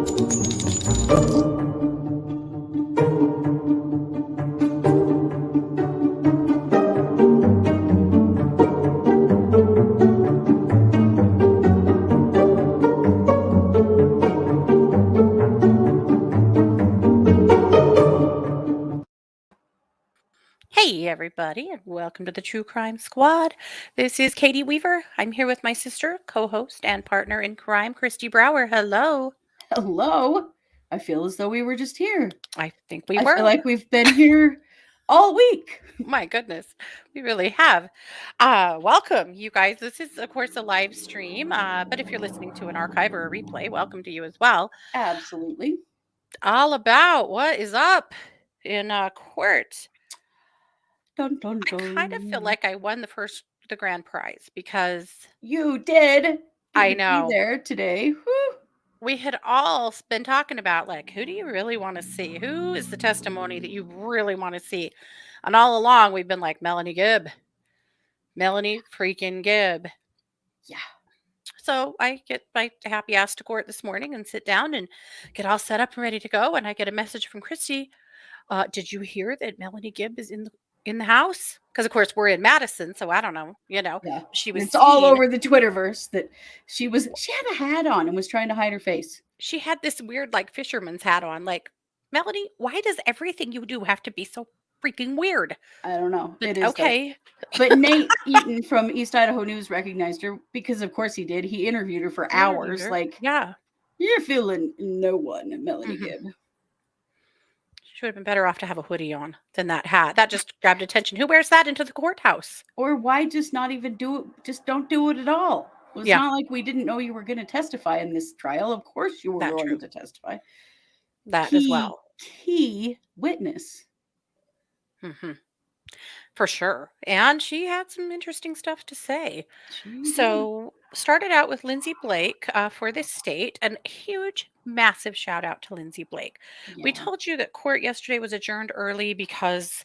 Hey, everybody, and welcome to the True Crime Squad. This is Katie Weaver. I'm here with my sister, co host, and partner in crime, Christy Brower. Hello. Hello. I feel as though we were just here. I think we I were. feel like we've been here all week. My goodness, we really have. Welcome, you guys. This is, of course, a live stream, but if you're listening to an archive or a replay, welcome to you as well. Absolutely. All about what is up in court. Dun, dun, I kind of feel dun. like I won the grand prize because You did get I to be know. there today. Whew. We had all been talking about, like, who do you really want to see? Who is the testimony that you really want to see? And all along, we've been like, Melanie Gibb. Melanie freaking Gibb. Yeah. So I get my happy ass to court this morning and sit down and get all set up and ready to go. And I get a message from Christy. Did you hear that Melanie Gibb is in the house? Because, of course, we're in Madison. So I don't know, Yeah. she was It's all seen. over the Twitterverse that she had a hat on and was trying to hide her face. She had this weird, like, fisherman's hat on. Like, Melanie, why does everything you do have to be so freaking weird? I don't know. But It is okay. But Nate Eaton from East Idaho News recognized her because, of course, he did. He interviewed her for hours. Like, yeah, you're feeling no one, Melanie Gibb. She would have been better off to have a hoodie on than that hat. That just grabbed attention. Who wears that into the courthouse? Or why just not even do it? Just don't do it at all. Well, it's not like we didn't know you were going to testify in this trial. Of course you were going to testify. That as well. Key witness. For sure. And she had some interesting stuff to say. So started out with Lindsay Blake for this state, and huge, massive shout out to Lindsay Blake. Yeah. We told you that court yesterday was adjourned early because,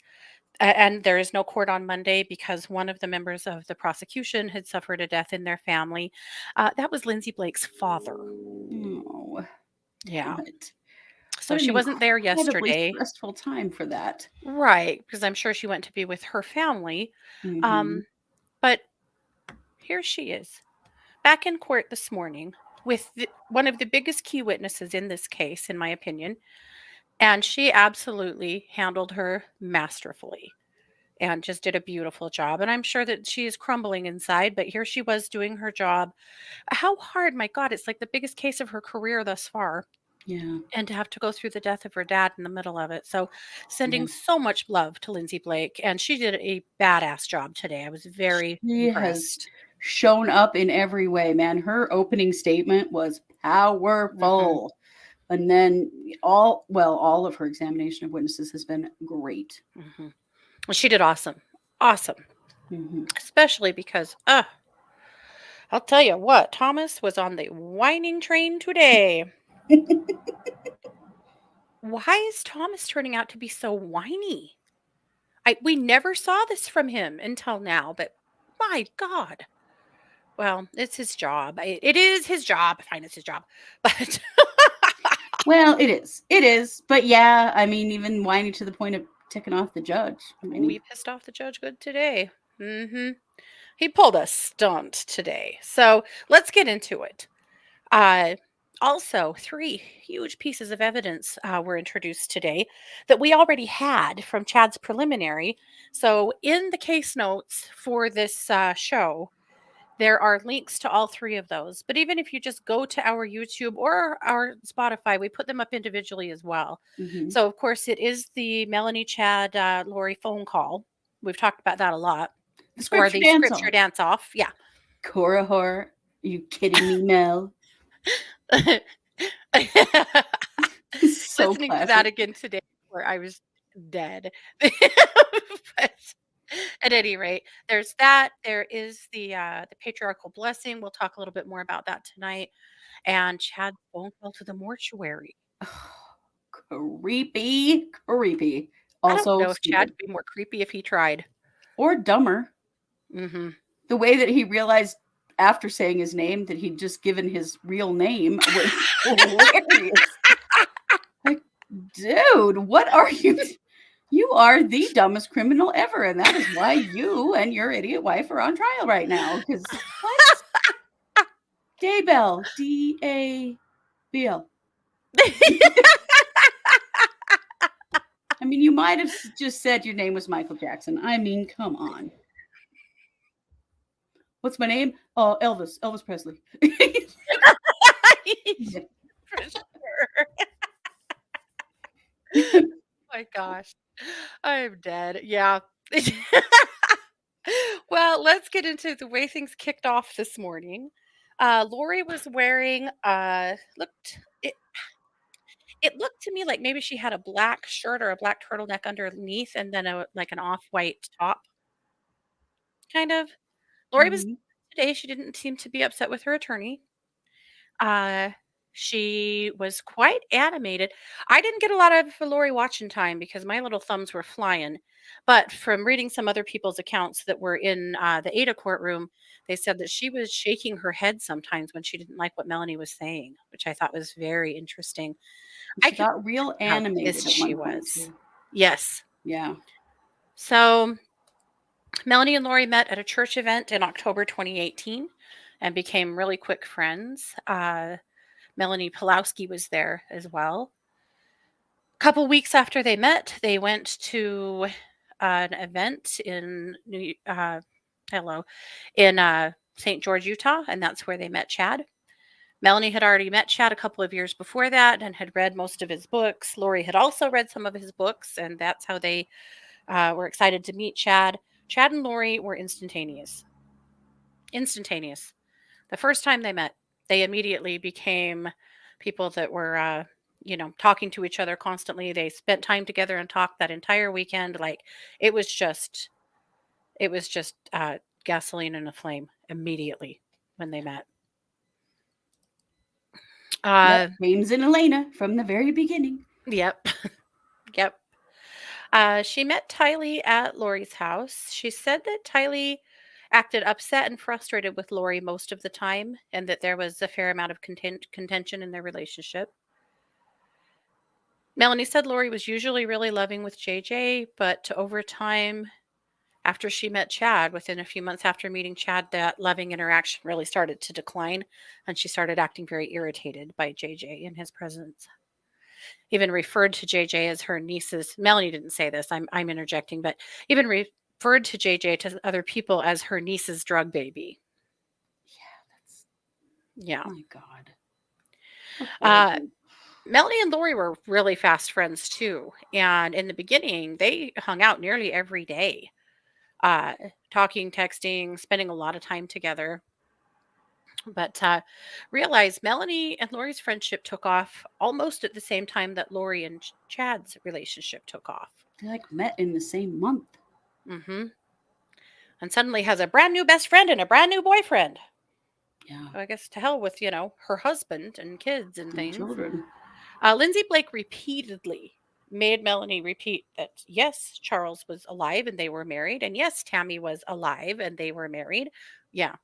and there is no court on Monday because one of the members of the prosecution had suffered a death in their family. That was Lindsay Blake's father. Oh, yeah. It. So she wasn't there yesterday. Stressful time for that. Right, because I'm sure she went to be with her family. But here she is, back in court this morning with one of the biggest key witnesses in this case, in my opinion. And she absolutely handled her masterfully and just did a beautiful job. And I'm sure that she is crumbling inside, but here she was doing her job. How hard, my God, it's like the biggest case of her career thus far. Yeah. And to have to go through the death of her dad in the middle of it. So sending so much love to Lindsay Blake. And she did a badass job today. I was very impressed. Has shown up in every way, man. Her opening statement was powerful. And then all of her examination of witnesses has been great. Well, she did awesome. Awesome. Especially because, I'll tell you what, Thomas was on the whining train today. Why is Thomas turning out to be so whiny? We never saw this from him until now, but my God. Well, it's his job. It is his job. Fine, it's his job. But well, it is. It is. But yeah, I mean, even whiny to the point of ticking off the judge. I mean, we pissed off the judge good today. He pulled a stunt today. So let's get into it. Also, 3 huge pieces of evidence were introduced today that we already had from Chad's preliminary. So in the case notes for this show, there are links to all 3 of those. But even if you just go to our YouTube or our Spotify, we put them up individually as well. So, of course, it is the Melanie, Chad, Lori phone call. We've talked about that a lot. The scripture dance off. Yeah. Cora Horror. Are you kidding me, Mel? So listening classic. To that again today where I was dead. But at any rate, there's that. There is the Patriarchal Blessing. We'll talk a little bit more about that tonight. And Chad's phone call to the mortuary. Creepy. Also, I don't know if Chad would be more creepy if he tried. Or dumber. The way that he realized after saying his name that he'd just given his real name was hilarious. Like, dude, what are you? You are the dumbest criminal ever, and that is why you and your idiot wife are on trial right now. Because what? Daybell, Daybell. I mean, you might have just said your name was Michael Jackson. I mean, come on. What's my name? Oh, Elvis Presley. Yeah. For sure. My gosh. I'm dead. Yeah. Well, let's get into the way things kicked off this morning. Lori was wearing looked it looked to me like maybe she had a black shirt or a black turtleneck underneath and then like an off-white top kind of. Lori was Mhm. today she didn't seem to be upset with her attorney. Uh, she was quite animated. I didn't get a lot of Lori watching time because my little thumbs were flying. But from reading some other people's accounts that were in the Ada courtroom, they said that she was shaking her head sometimes when she didn't like what Melanie was saying, which I thought was very interesting. I She could got real see how animated pissed at she one point was. too. Yes. Yeah. So Melanie and Lori met at a church event in October 2018 and became really quick friends. Melanie Pulowski was there as well. A couple weeks after they met, they went to an event in hello, in St. George, Utah, and that's where they met Chad. Melanie had already met Chad a couple of years before that and had read most of his books. Lori had also read some of his books, and that's how they were excited to meet Chad. Chad and Lori were instantaneous. Instantaneous. The first time they met, they immediately became people that were, talking to each other constantly. They spent time together and talked that entire weekend. Like it was just, it was just gasoline and a flame immediately when they met. Yep. Uh, James and Elena from the very beginning. yep, yep. She met Tylee at Lori's house. She said that Tylee acted upset and frustrated with Lori most of the time, and that there was a fair amount of contention in their relationship. Melanie said Lori was usually really loving with JJ, but over time, after she met Chad, within a few months after meeting Chad, that loving interaction really started to decline, and she started acting very irritated by JJ in his presence. Even referred to JJ as her niece's. Melanie didn't say this. I'm interjecting, but even referred to JJ to other people as her niece's drug baby. Yeah, that's Yeah. my God. How Uh, horrible. Melanie and Lori were really fast friends too, and in the beginning, they hung out nearly every day, uh, talking, texting, spending a lot of time together. But realized Melanie and Lori's friendship took off almost at the same time that Lori and Chad's relationship took off. They like met in the same month. Hmm. And suddenly has a brand new best friend and a brand new boyfriend. Yeah. I guess to hell with, her husband and kids and And things. children. Lindsay Blake repeatedly made Melanie repeat that yes, Charles was alive and they were married, and yes, Tammy was alive and they were married. Yeah,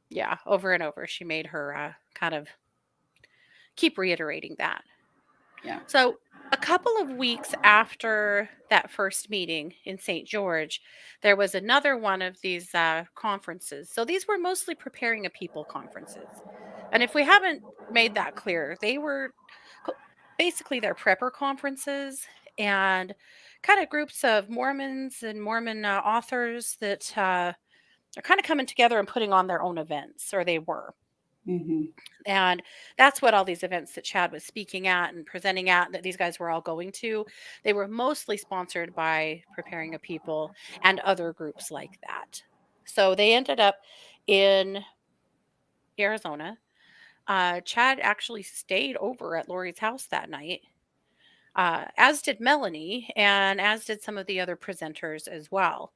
yeah, over and over. She made her kind of keep reiterating that. Yeah. So, a couple of weeks after that first meeting in St. George, there was another one of these conferences. So, these were mostly preparing a people conferences. And if we haven't made that clear, they were co- basically their prepper conferences and kind of groups of Mormons and Mormon authors that are kind of coming together and putting on their own events, or they were. Mm-hmm. And that's what all these events that Chad was speaking at and presenting at, that these guys were all going to, they were mostly sponsored by Preparing a People and other groups like that. So they ended up in Arizona. Chad actually stayed over at Lori's house that night, as did Melanie, and as did some of the other presenters as well.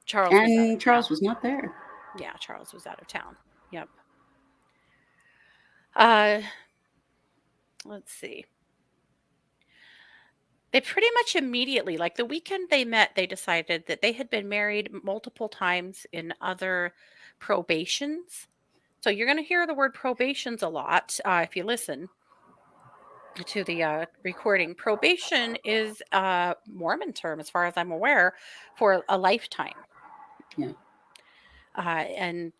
Charles was out of And Charles town. was not there. Yeah, Charles was out of town. Yep. Uh, let's see. They pretty much immediately, like the weekend they met, they decided that they had been married multiple times in other probations. So you're going to hear the word probations a lot if you listen to the recording. Probation is a Mormon term, as far as I'm aware, for a lifetime. Yeah. And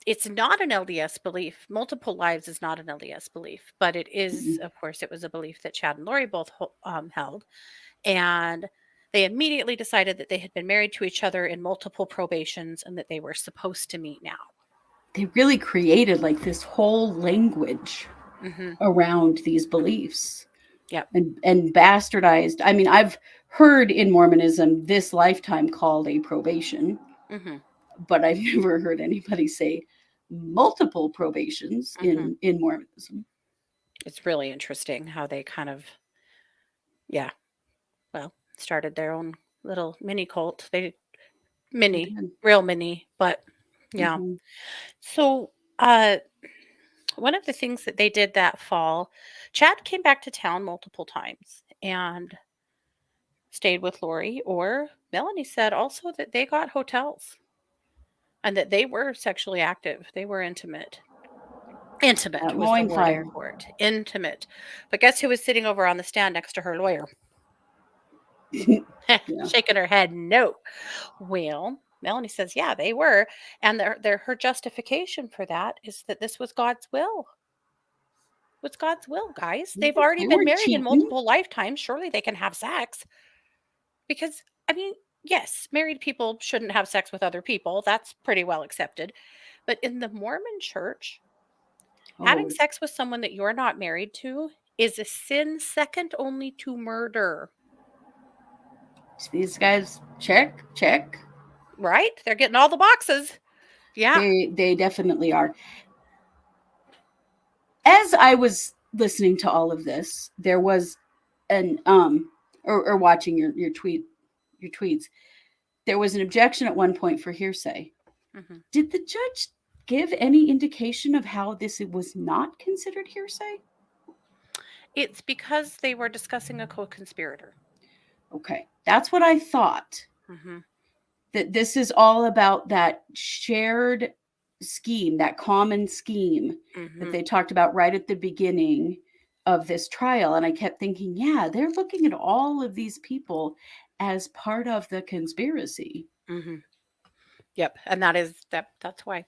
it's not an LDS belief. Multiple lives is not an LDS belief, but it is, Mm-mm. of course, it was a belief that Chad and Lori both held. And they immediately decided that they had been married to each other in multiple probations and that they were supposed to meet now. They really created like this whole language Mm-hmm. around these beliefs Yep. and bastardized. I mean, I've heard in Mormonism this lifetime called a probation, Mm-hmm. but I've never heard anybody say multiple probations Mm-hmm. in Mormonism. It's really interesting how they kind of, yeah, well, started their own little mini cult. They They mini, did. real mini, but yeah. Mm-hmm. So, one of the things that they did that fall, Chad came back to town multiple times and stayed with Lori, or Melanie said also that they got hotels and that they were sexually active. They were intimate. Intimate was the Mowing word in fire. court. Intimate. But guess who was sitting over on the stand next to her lawyer? Yeah. Shaking her head, no. Well, Melanie says, yeah, they were. And her justification for that is that this was God's will. What's God's will, guys? They've already They been weren't married in cheating. multiple lifetimes. Surely they can have sex. Because, I mean, yes, married people shouldn't have sex with other people. That's pretty well accepted. But in the Mormon church, having Oh, sex with someone that you're not married to is a sin second only to murder, these guys check. right? They're getting all the boxes. Yeah. They definitely are. As I was listening to all of this, there was an or watching your tweets, there was an objection at one point for hearsay. Hmm. Did the judge give any indication of how this was not considered hearsay? It's because they were discussing a co-conspirator. Okay, that's what I thought. Hmm. That this is all about that shared scheme, that common scheme that Hmm. they talked about right at the beginning of this trial. And I kept thinking, yeah, they're looking at all of these people as part of the conspiracy. Hmm. Yep. And that's why.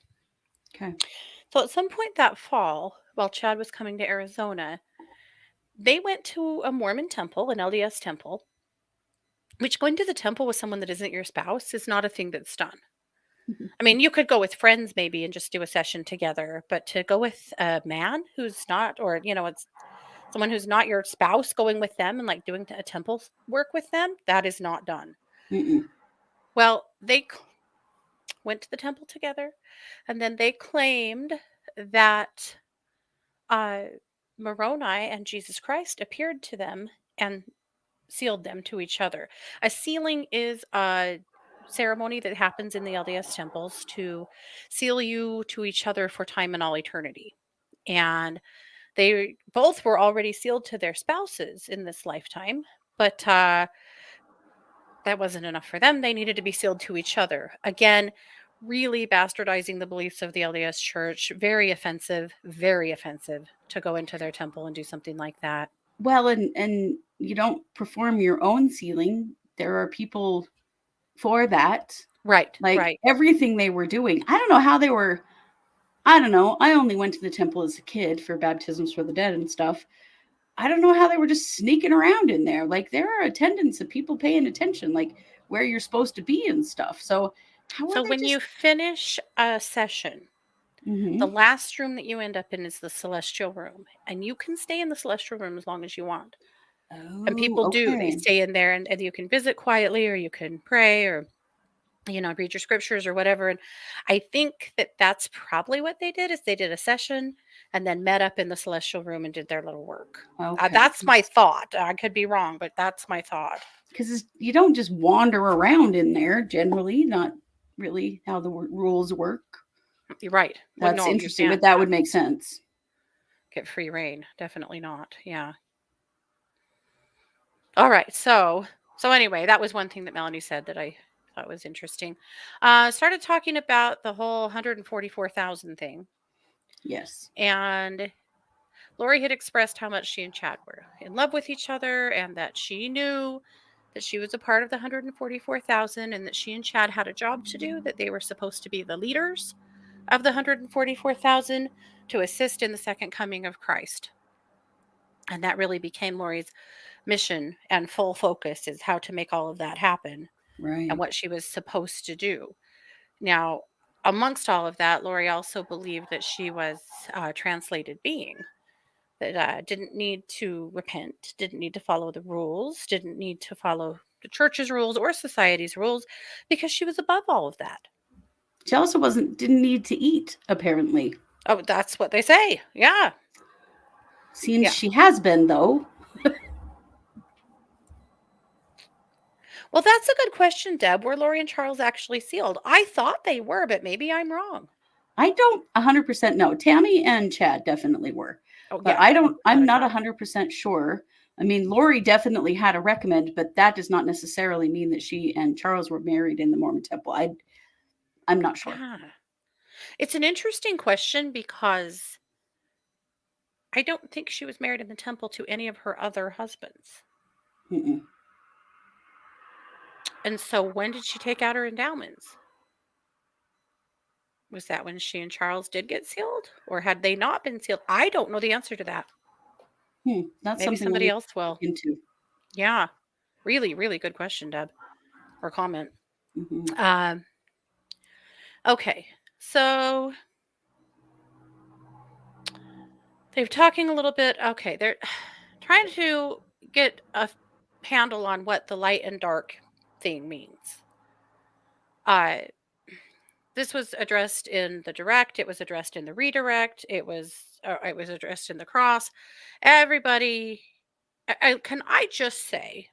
Okay. So at some point that fall, while Chad was coming to Arizona, they went to a Mormon temple, an LDS temple, which going to the temple with someone that isn't your spouse is not a thing that's done. I mean, you could go with friends maybe and just do a session together, but to go with a man who's not, or, it's someone who's not your spouse, going with them and like doing a temple work with them, that is not done. Mm-mm. Well, they went to the temple together and then they claimed that uh, Moroni and Jesus Christ appeared to them and sealed them to each other. A sealing is a ceremony that happens in the LDS temples to seal you to each other for time and all eternity. And they both were already sealed to their spouses in this lifetime, but that wasn't enough for them. They needed to be sealed to each other. Again, really bastardizing the beliefs of the LDS church. Very offensive to go into their temple and do something like that. Well, and you don't perform your own sealing. There are people for that. Right, Like right. everything they were doing. I don't know how they were. I don't know. I only went to the temple as a kid for baptisms for the dead and stuff. I don't know how they were just sneaking around in there. Like there are attendants of people paying attention, like where you're supposed to be and stuff. So how are So they when you just? finish a session, the Mm-hmm. last room that you end up in is the celestial room, and you can stay in the celestial room as long as you want. And Oh, people do. They okay. stay in there and you can visit quietly or you can pray or read your scriptures or whatever. And I think that that's probably what they did is they did a session and then met up in the celestial room and did their little work. Okay. That's my thought. I could be wrong, but that's my thought. Because you don't just wander around in there. Generally, not really how the rules work. You're right. Well, That's no, you interesting, but can't that would make sense. get free reign. Definitely not. Yeah. All right. So anyway, that was one thing that Melanie said that I thought was interesting. Started talking about the whole 144,000 thing. Yes. And Lori had expressed how much she and Chad were in love with each other and that she knew that she was a part of the 144,000 and that she and Chad had a job to do, that they were supposed to be the leaders of the 144,000 to assist in the second coming of Christ. And that really became Lori's mission and full focus, is how to make all of that happen and Right. what she was supposed to do. Now, amongst all of that, Lori also believed that she was a translated being that didn't need to repent, didn't need to follow the rules, didn't need to follow the church's rules or society's rules, because she was above all of that. She also didn't need to eat, apparently. Oh, that's what they say. Yeah. Seems Yeah. she has been, though. Well, that's a good question, Deb. Were Lori and Charles actually sealed? I thought they were, but maybe I'm wrong. I don't 100% know. Tammy and Chad definitely were. Oh, But yeah. I'm Without a not doubt. 100% sure. I mean, Lori definitely had a recommend, but that does not necessarily mean that she and Charles were married in the Mormon temple. I'm not sure. Yeah. It's an interesting question because I don't think she was married in the temple to any of her other husbands. Mm-mm. And so when did she take out her endowments? Was that when she and Charles did get sealed? Or had they not been sealed? I don't know the answer to that. That's Maybe something we'll somebody need else to look will. into. Yeah. Really, really good question, Deb, or comment. Mm-hmm. Um, okay. So they're talking a little bit. Okay. They're trying to get a handle on what the light and dark thing means. Uh, this was addressed in the direct. It was addressed in the redirect. It was addressed in the cross. Everybody, can I just say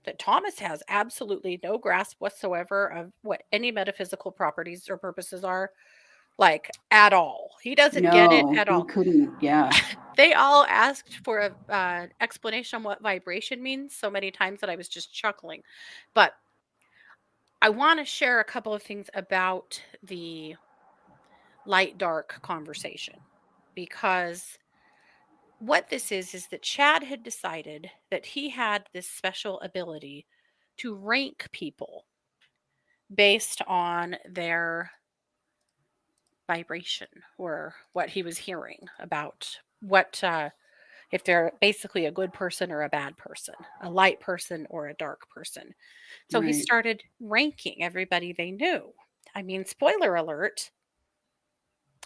that Thomas has absolutely no grasp whatsoever of what any metaphysical properties or purposes are, like at all. He doesn't get it No, at he all. couldn't. Yeah. They all asked for a explanation on what vibration means so many times that I was just chuckling. But I want to share a couple of things about the light dark conversation, because what this is that Chad had decided that he had this special ability to rank people based on their vibration or what he was hearing about what if they're basically a good person or a bad person, a light person or a dark person. So he Right. started ranking everybody they knew. I mean, spoiler alert,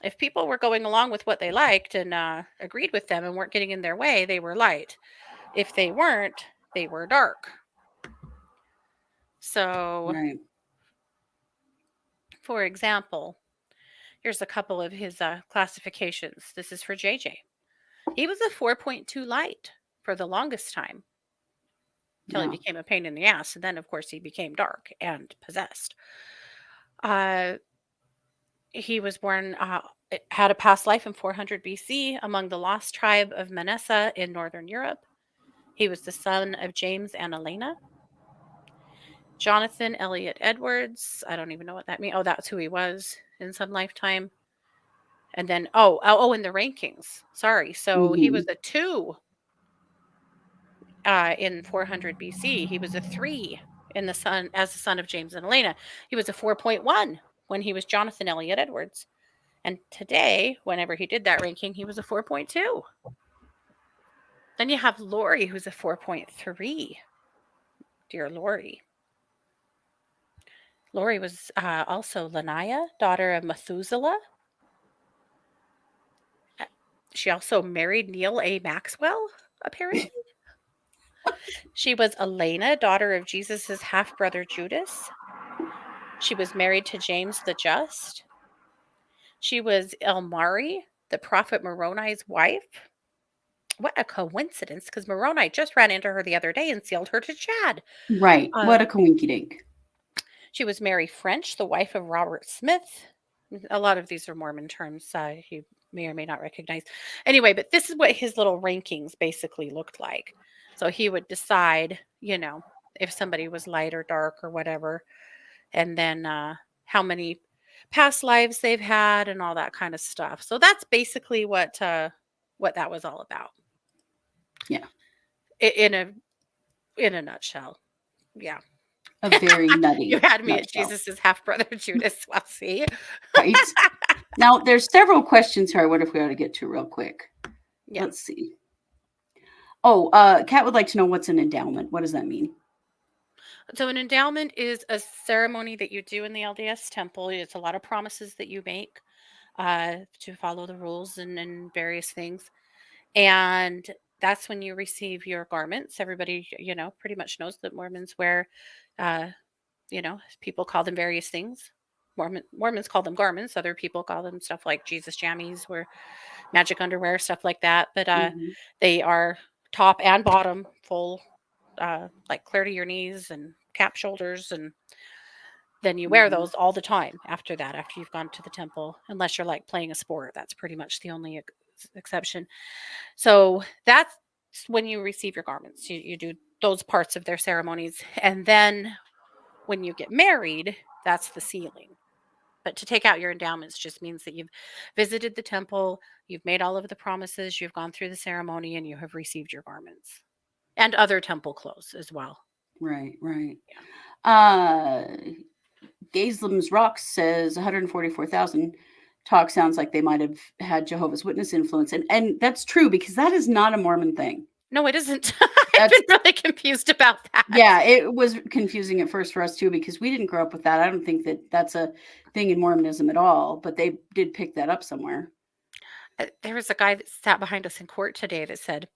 if people were going along with what they liked and agreed with them and weren't getting in their way, they were light. If they weren't, they were dark. So, Right. for example, here's a couple of his classifications. This is for JJ. He was a 4.2 light for the longest time till he Yeah. became a pain in the ass. And then, of course, he became dark and possessed. Uh, he was born, had a past life in 400 BC among the lost tribe of Manasseh in Northern Europe. He was the son of James and Elena. Jonathan Elliot Edwards. I don't even know what that means. Oh, that's who he was in some lifetime. And then, in the rankings. Sorry. So he was Mm-hmm. a 2 in 400 BC. He was a 3 in the son as the son of James and Elena. He was a 4.1 when he was Jonathan Elliot Edwards. And today, whenever he did that ranking, he was a 4.2. Then you have Lori, who's a 4.3. Dear Lori. Lori was also Lanaya, daughter of Methuselah. She also married Neil A. Maxwell, apparently. She was Elena, daughter of Jesus's half-brother Judas. She was married to James the Just. She was Elmari, the prophet Moroni's wife. What a coincidence, because Moroni just ran into her the other day and sealed her to Chad. Right. Uh, What a coinky dink. she was Mary French, the wife of Robert Smith. A lot of these are Mormon terms he may or may not recognize. Anyway, but this is what his little rankings basically looked like. So he would decide, if somebody was light or dark or whatever. and then how many past lives they've had and all that kind of stuff. So that's basically what that was all about. Yeah. In a nutshell. Yeah. A very You nutty had me at nutshell, Jesus's half brother Judas. Well, see. right? Now, there's several questions here I wonder if we ought to get to real quick. Yeah. Let's see. Oh, Kat would like to know what's an endowment. What does that mean? So an endowment is a ceremony that you do in the LDS temple. It's a lot of promises that you make to follow the rules and various things. And that's when you receive your garments. Everybody, pretty much knows that Mormons wear, uh, people call them various things. Mormons call them garments. Other people call them stuff like Jesus jammies or magic underwear, stuff like that. But Mm-hmm. they are top and bottom full, like clear to your knees and cap shoulders, and then you wear Mm-hmm. those all the time after that, after you've gone to the temple, unless you're like playing a sport. That's pretty much the only exception. So that's when you receive your garments. You do those parts of their ceremonies. And then when you get married, that's the sealing. But to take out your endowments just means that you've visited the temple, you've made all of the promises, you've gone through the ceremony, and you have received your garments and other temple clothes as well. Right, right. Yeah. Gaislam's Rocks says 144,000 talk sounds like they might have had Jehovah's Witness influence. And that's true because that is not a Mormon thing. No, it isn't. I've That's been really confused about that. Yeah, it was confusing at first for us too because we didn't grow up with that. I don't think that that's a thing in Mormonism at all, but they did pick that up somewhere. There was a guy that sat behind us in court today that said,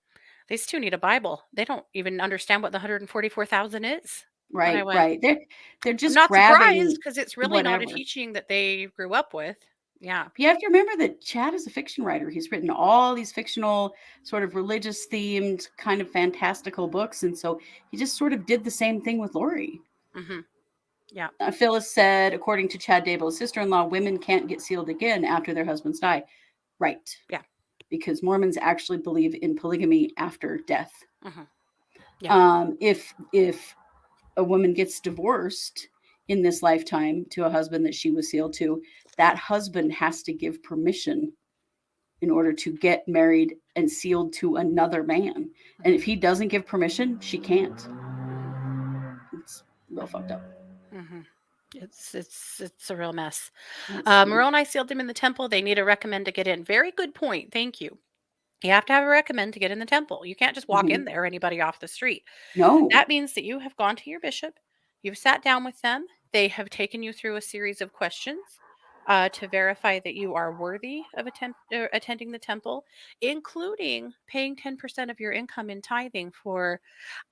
"These two need a Bible. They don't even understand what the 144,000 is." And I Right, went, right. They're "I'm just not surprised grabbing because it's really not a whatever. teaching that they grew up with." Yeah. You have to remember that Chad is a fiction writer. He's written all these fictional, sort of religious themed, kind of fantastical books. And so he just sort of did the same thing with Lori. Mm-hmm. Yeah. Phyllis said, according to Chad Daybell's sister in law, women can't get sealed again after their husbands die. Right. Yeah. Because Mormons actually believe in polygamy after death. Mm-hmm. Yeah. If a woman gets divorced in this lifetime to a husband that she was sealed to, that husband has to give permission in order to get married and sealed to another man. And if he doesn't give permission, she can't. Mm-hmm. It's real fucked up. Mm-hmm. It's a real mess. Let's see. Moroni sealed them in the temple. They need a recommend to get in. Very good point. Thank you. You have to have a recommend to get in the temple. You can't just walk in Mm-hmm. there, anybody off the street. No. That means that you have gone to your bishop, you've sat down with them, they have taken you through a series of questions to verify that you are worthy of attending the temple, including paying 10% of your income in tithing for,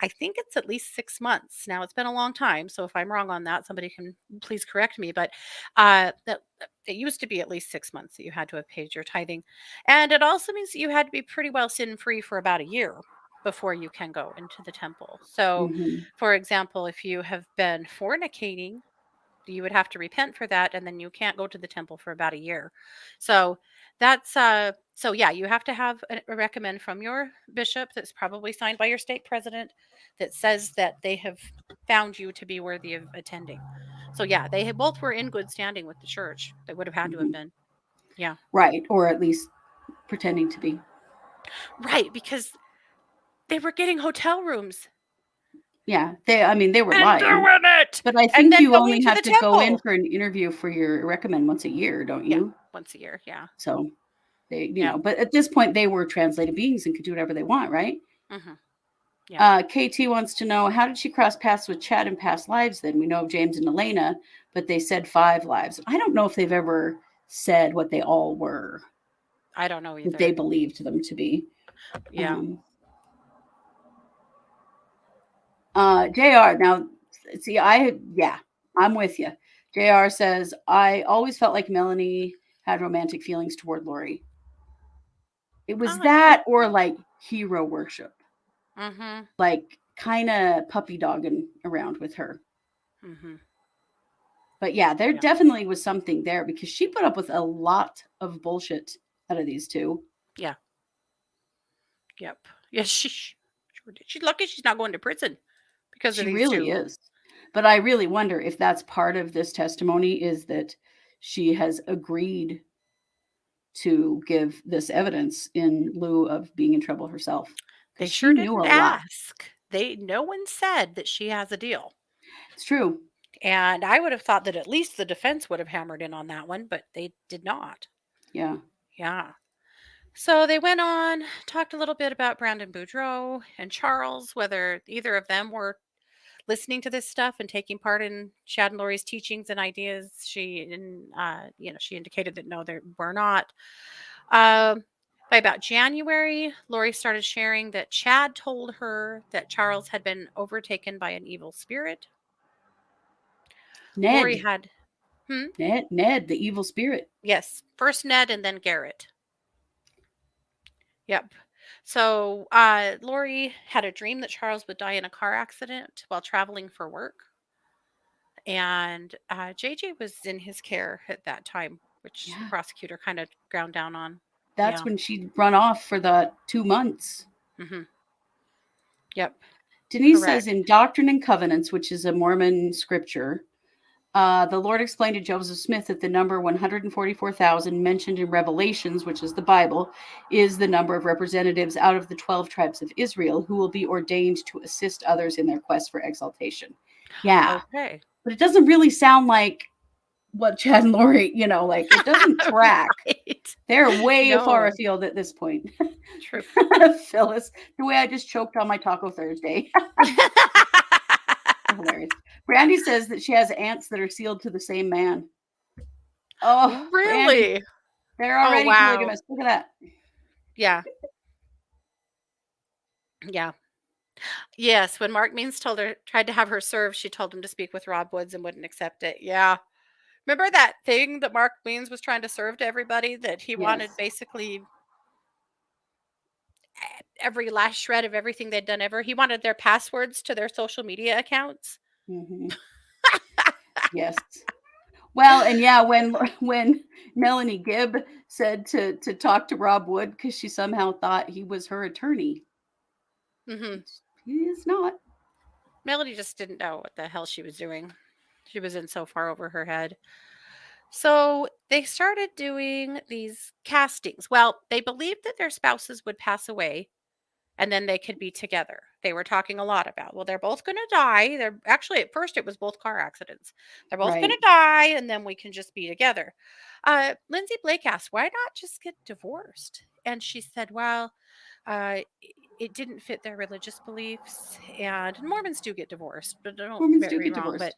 I think it's at least 6 months. Now, it's been a long time, so if I'm wrong on that, somebody can please correct me. But it used to be at least 6 months that you had to have paid your tithing. And it also means that you had to be pretty well sin free for about a year before you can go into the temple. So, Mm-hmm. for example, if you have been fornicating, you would have to repent for that, and then you can't go to the temple for about a year. So that's so yeah, you have to have a recommend from your bishop that's probably signed by your state president that says that they have found you to be worthy of attending. So yeah, both were in good standing with the church. They would have had to have Mm-hmm. been. Yeah. Right. Or at least pretending to be. Right, because they were getting hotel rooms Yeah. They were and lying. doing it But I and think then you going only to the have to go in temple. for an interview for your recommend once a year, don't Yeah, you? once a year. Yeah. So Yeah. but at this point they were translated beings and could do whatever they want, right? Hmm. Yeah. KT wants to know, how did she cross paths with Chad in past lives then? We know of James and Elena, but they said 5 lives. I don't know if they've ever said what they all were, I don't know that they either. believed them to be. Yeah. Um, JR, now, see, I'm with you. JR says, I always felt like Melanie had romantic feelings toward Lori. It was I could that or see. like hero worship, Mhm. like kind of puppy dogging around with her. Mhm. But yeah, there Yeah. definitely was something there because she put up with a lot of bullshit out of these two. Yeah. Yep. Yeah, she sure did. She's lucky she's not going to prison because of She these really two. is. But I really wonder if that's part of this testimony, is that she has agreed to give this evidence in lieu of being in trouble herself, They because she sure knew didn't a lot. ask. No one said that she has a deal. It's true. And I would have thought that at least the defense would have hammered in on that one, but they did not. Yeah. Yeah. So they went on, talked a little bit about Brandon Boudreaux and Charles, whether either of them were listening to this stuff and taking part in Chad and Lori's teachings and ideas. She indicated that no, they were not. Um, by about January, Lori started sharing that Chad told her that Charles had been overtaken by an evil spirit. Lori Ned. had, hmm, Ned, the evil spirit. yes, first Ned and then Garrett. Yep. So Lori had a dream that Charles would die in a car accident while traveling for work. And JJ was in his care at that time, which the Yeah. prosecutor kind of ground down on. That's Yeah. when she'd run off for the 2 months. Hmm. Yep. Denise says Correct. in Doctrine and Covenants, which is a Mormon scripture, the Lord explained to Joseph Smith that the number 144,000 mentioned in Revelations, which is the Bible, is the number of representatives out of the 12 tribes of Israel who will be ordained to assist others in their quest for exaltation. Yeah, Okay. but it doesn't really sound like what Chad and Lori, like it doesn't track. Right. They're way far No. afield at this point. True. Phyllis, the way I just choked on my Taco Thursday. Hilarious. Brandy says that she has aunts that are sealed to the same man. Oh, Brandy, Really? they're Oh, already wow. polygamous. Look at that. Yeah. Yeah. Yes. When Mark Means tried to have her served, she told him to speak with Rob Woods and wouldn't accept it. Yeah. Remember that thing that Mark Means was trying to serve to everybody, that he Yes. wanted basically every last shred of everything they'd done ever? He wanted their passwords to their social media accounts. Mm-hmm. Yes. Well, and yeah, when Melanie Gibb said to talk to Rob Wood because she somehow thought he was her attorney, Hmm. he is not. Melody just didn't know what the hell she was doing. She was in so far over her head. So they started doing these castings. Well, they believed that their spouses would pass away and then they could be together. They were talking a lot about, well, they're both going to die. They're actually, at first, it was both car accidents. They're both going Right. to die and then we can just be together. Lindsay Blake asked, why not just get divorced? And she said, well, it didn't fit their religious beliefs. And Mormons do get divorced, but don't Mormons get do me get wrong. divorced.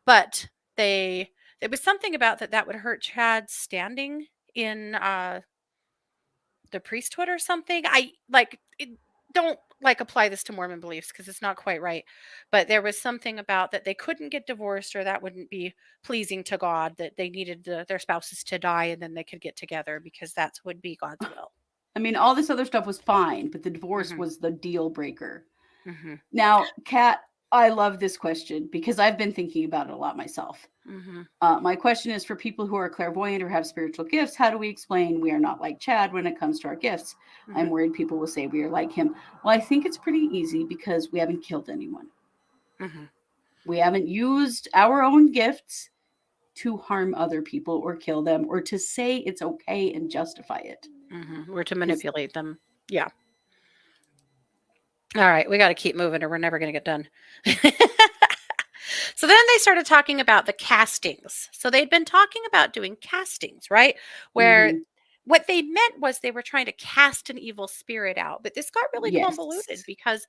But they there was something about that would hurt Chad's standing in the priesthood or something. Don't apply this to Mormon beliefs because it's not quite right. But there was something about that they couldn't get divorced or that wouldn't be pleasing to God, that they needed their spouses to die and then they could get together because that would be God's will. I mean, all this other stuff was fine, but the divorce Hmm. was the deal breaker. Hmm. Now, Kat, I love this question because I've been thinking about it a lot myself. Hmm. My question is for people who are clairvoyant or have spiritual gifts, how do we explain we are not like Chad when it comes to our gifts? Hmm. I'm worried people will say we are like him. Well, I think it's pretty easy because we haven't killed anyone. Hmm. We haven't used our own gifts to harm other people or kill them or to say it's okay and justify it. Hmm. Or to Because manipulate them. Yeah. All right, we got to keep moving or we're never going to get done. So then they started talking about the castings. So they'd been talking about doing castings, right? Where mm-hmm. what they meant was they were trying to cast an evil spirit out. But this got really Yes. convoluted because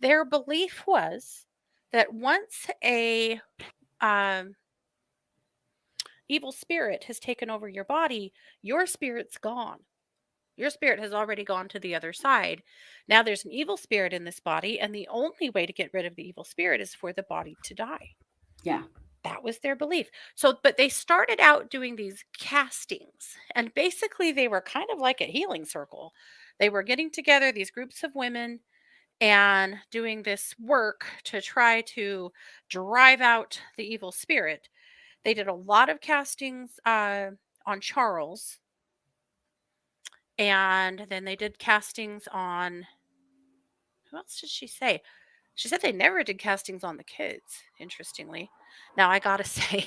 their belief was that once a um, evil spirit has taken over your body, your spirit's gone. Your spirit has already gone to the other side. Now there's an evil spirit in this body, and the only way to get rid of the evil spirit is for the body to die. Yeah. That was their belief. So, but they started out doing these castings, and basically they were kind of like a healing circle. They were getting together, these groups of women, and doing this work to try to drive out the evil spirit. They did a lot of castings on Charles, and then they did castings on, who else did she say? She said they never did castings on the kids, interestingly. Now, I gotta say,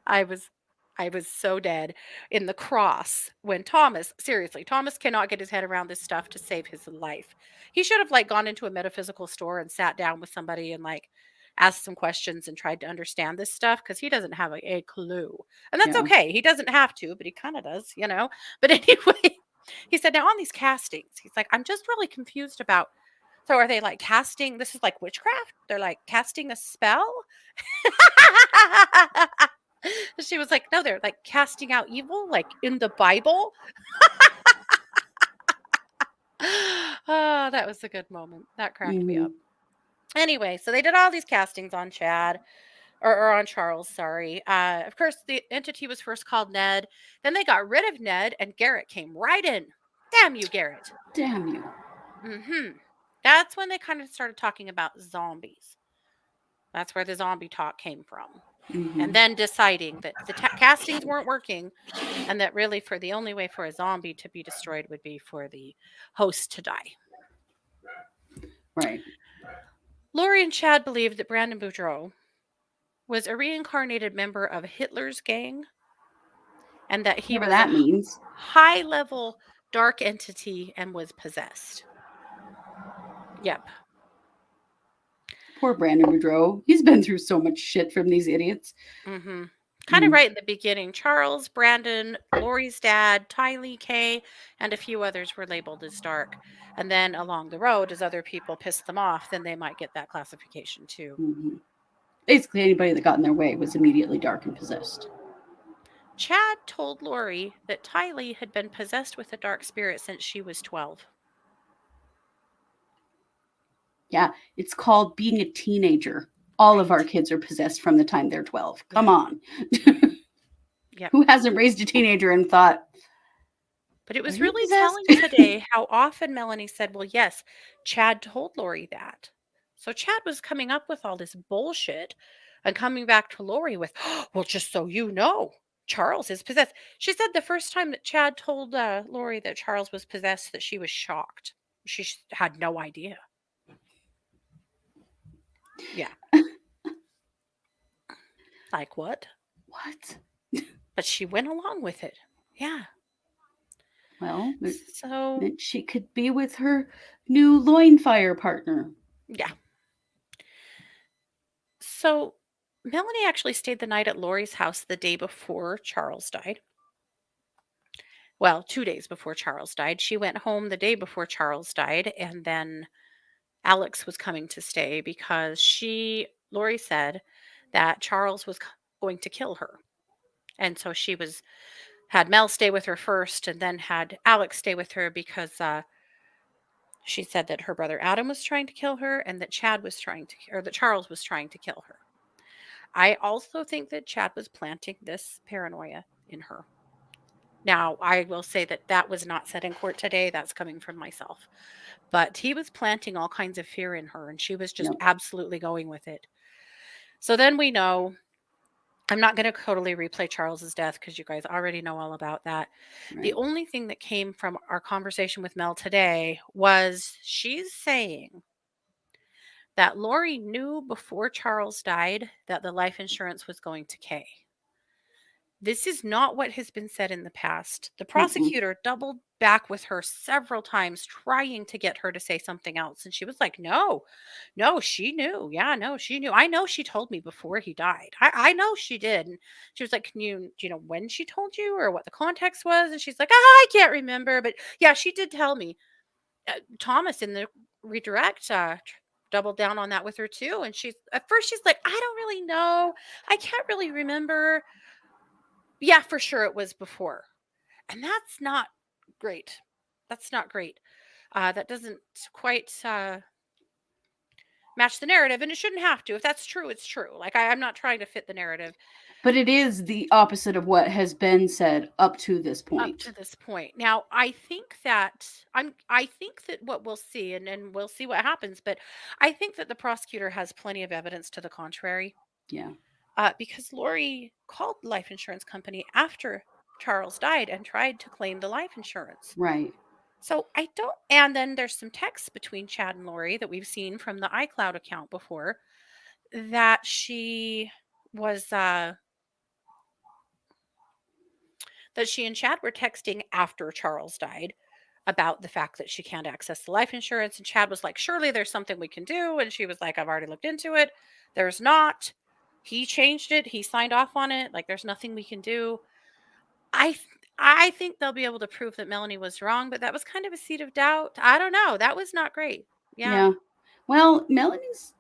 I was I was so dead in the cross when seriously, Thomas cannot get his head around this stuff to save his life. He should have like gone into a metaphysical store and sat down with somebody and like asked some questions and tried to understand this stuff because he doesn't have a clue. And that's Yeah. okay. He doesn't have to, but he kind of does, you know. But anyway, he said now on these castings, he's like, I'm just really confused about, so are they like casting, this is like witchcraft? They're like casting a spell? She was like, "No, they're like casting out evil, like in the Bible." Oh, that was a good moment. That cracked me Hmm. up. Anyway, so they did all these castings on Chad or on Charles, sorry. Of course, the entity was first called Ned. Then they got rid of Ned, and Garrett came right in. Damn you, Garrett. Damn you. That's when they kind of started talking about zombies. That's where the zombie talk came from. And Hmm. then deciding that the castings weren't working and that really for the only way for a zombie to be destroyed would be for the host to die. Right. Lori and Chad believed that Brandon Boudreaux was a reincarnated member of Hitler's gang and that he Whatever was a that means. high level dark entity and was possessed. Yep. Poor Brandon Boudreaux. He's been through so much shit from these idiots. Mm-hmm. Kind of Mm. right in the beginning. Charles, Brandon, Lori's dad, Tylee Kay, and a few others were labeled as dark. And then along the road, as other people pissed them off, then they might get that classification too. Hmm. Basically, anybody that got in their way was immediately dark and possessed. Chad told Lori that Tylee had been possessed with a dark spirit since she was 12. Yeah, it's called being a teenager. All of our Right. kids are possessed from the time they're 12. Come Yeah. on. Yep. Who hasn't raised a teenager and thought, But it are was you really possessed? telling today how often Melanie said, well, yes, Chad told Lori that. So Chad was coming up with all this bullshit and coming back to Lori with, well, just so you know, Charles is possessed. She said the first time that Chad told Lori that Charles was possessed, that she was shocked. She had no idea. Yeah. Like what? What? But she went along with it. Yeah. Well, it So, meant she could be with her new loin fire partner. yeah. So, Melanie actually stayed the night at Lori's house the day before Charles died. Well, 2 days before Charles died. She went home the day before Charles died, and then Alex was coming to stay because Lori said that Charles was going to kill her. And so she had Mel stay with her first and then had Alex stay with her because she said that her brother Adam was trying to kill her and that Charles was trying to kill her. I also think that Chad was planting this paranoia in her. Now, I will say that that was not said in court today. That's coming from myself. But he was planting all kinds of fear in her, and she was just Yep. absolutely going with it. So then we know, I'm not going to totally replay Charles's death because you guys already know all about that. The Right. only thing that came from our conversation with Mel today was she's saying that Lori knew before Charles died that the life insurance was going to Kay. This is not what has been said in the past. The Mm-mm. prosecutor doubled back with her several times, trying to get her to say something else. And she was like, no, no, she knew. Yeah, no, she knew. I know she told me before he died. I know she did. And she was like, do you know when she told you or what the context was? And she's like, I can't remember. But yeah, she did tell me. Thomas in the redirect doubled down on that with her too. And at first she's like, I don't really know. I can't really remember. Yeah, for sure it was before. And that's not great. That's not great. That doesn't quite match the narrative, and it shouldn't have to. If that's true, it's true. Like I'm not trying to fit the narrative But it is the opposite of what has been said up to this up to point. this point. Now, I think that what we'll see, and we'll see what happens, but I think that the prosecutor has plenty of evidence to the contrary. Yeah. Because Lori called the life insurance company after Charles died and tried to claim the life insurance. Right. So I don't, and then there's some texts between Chad and Lori that we've seen from the iCloud account before that was, that she and Chad were texting after Charles died about the fact that she can't access the life insurance. And Chad was like, surely there's something we can do. And she was like, I've already looked into it. There's not. He changed it. He signed off on it. Like, there's nothing we can do. I th- I think they'll be able to prove that Melanie was wrong, but that was kind of a seed of doubt. I don't know. That was not great. Yeah. Yeah. Well, Melanie's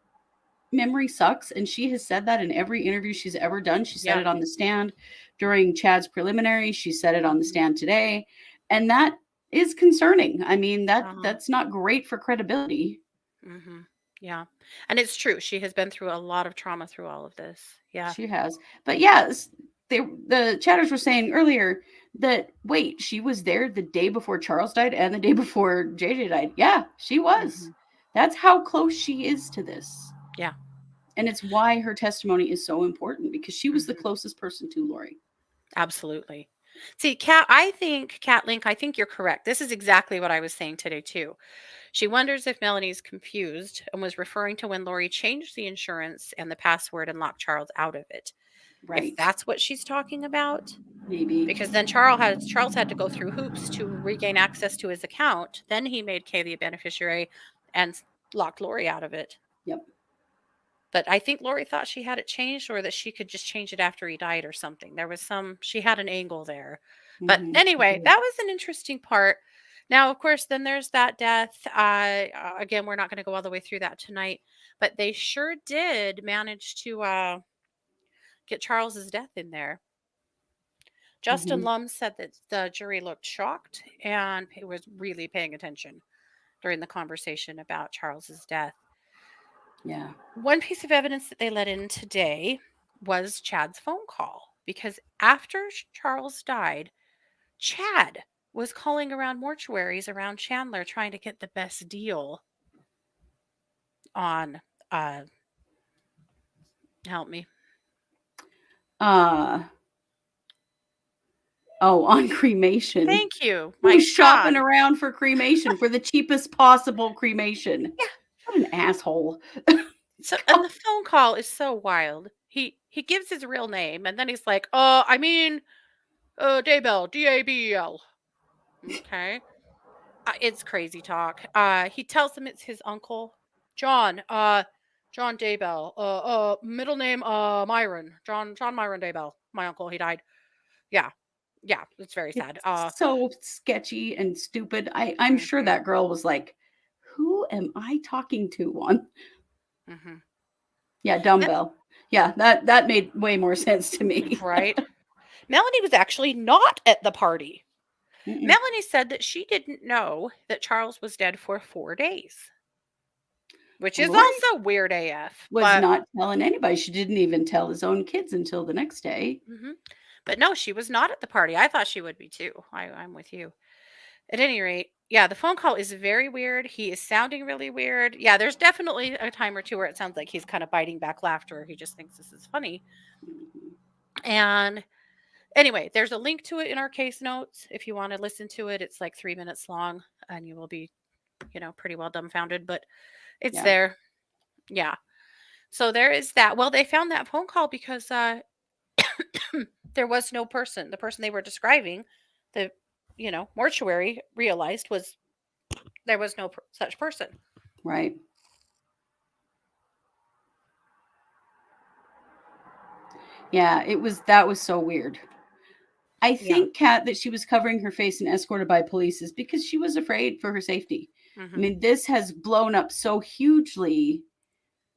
memory sucks, and she has said that in every interview she's ever done. She said Yeah. it on the stand during Chad's preliminary. She said it on the Mhm. stand today, and that is concerning. I mean, Uh-huh. that's not great for credibility. Mhm. Yeah. And it's true. She has been through a lot of trauma through all of this. Yeah. She has. But yes, the chatters were saying earlier that wait, she was there the day before Charles died and the day before JJ died. Yeah, she was. Mhm. That's how close she is to this. Yeah. And it's why her testimony is so important because she was the Mhm. closest person to Lori. Absolutely. See, Cat Link, I think you're correct. This is exactly what I was saying today too. She wonders if Melanie's confused and was referring to when Lori changed the insurance and the password and locked Charles out of it. If Right. that's what she's talking about, Maybe. because then Charles had to go through hoops to regain access to his account. Then he made Kay the beneficiary and locked Lori out of it. Yep. But I think Lori thought she had it changed or that she could just change it after he died or something. She had an angle there. But She anyway, did. that was an interesting part. Now, of course, then there's that death. Again, we're not going to go all the way through that tonight, but they sure did manage to get Charles's death in there. Justin Mhm. Lum said that the jury looked shocked and was really paying attention during the conversation about Charles's death. Yeah. One piece of evidence that they let in today was Chad's phone call because after Charles died, Chad was calling around mortuaries around Chandler trying to get the best deal on uh help me. Uh on cremation. Thank you. He My was shopping God. around for cremation for the cheapest possible cremation. Yeah. What an asshole. So God. and the phone call is so wild. He gives his real name and then he's like, I mean, Daybell, Dabbl. Okay. It's crazy talk. He tells him it's his uncle, John. John Daybell. Middle name Myron. John Myron Daybell. My uncle. He died. Yeah, yeah. It's very sad. It's so sketchy and stupid. I'm sure Mhm, that girl was like, "Who am I talking to?" On mhm. yeah, Me- dumbbell. Yeah, that made way more sense to me. Right. Melanie was actually not at the party. Mm-mm. Melanie said that she didn't know that Charles was dead for 4 days, which is Lori also weird AF. was But not telling anybody. She didn't even tell his own kids until the next day. mhm. But no, she was not at the party. I thought she would be too. I'm with you. At any rate, yeah, the phone call is very weird. He is sounding really weird. Yeah, there's definitely a time or two where it sounds like he's kind of biting back laughter. He just thinks this is funny. Mhm. And anyway, there's a link to it in our case notes if you want to listen to it. It's like 3 minutes long and you will be, pretty well dumbfounded, but it's Yeah, there. Yeah. So there is that. Well, they found that phone call because there was no person. The person they were describing, the, mortuary realized was there was no such person. right. Yeah, that was so weird. I Yeah. think, Kat, that she was covering her face and escorted by police is because she was afraid for her safety. I Mhm. mean, this has blown up so hugely.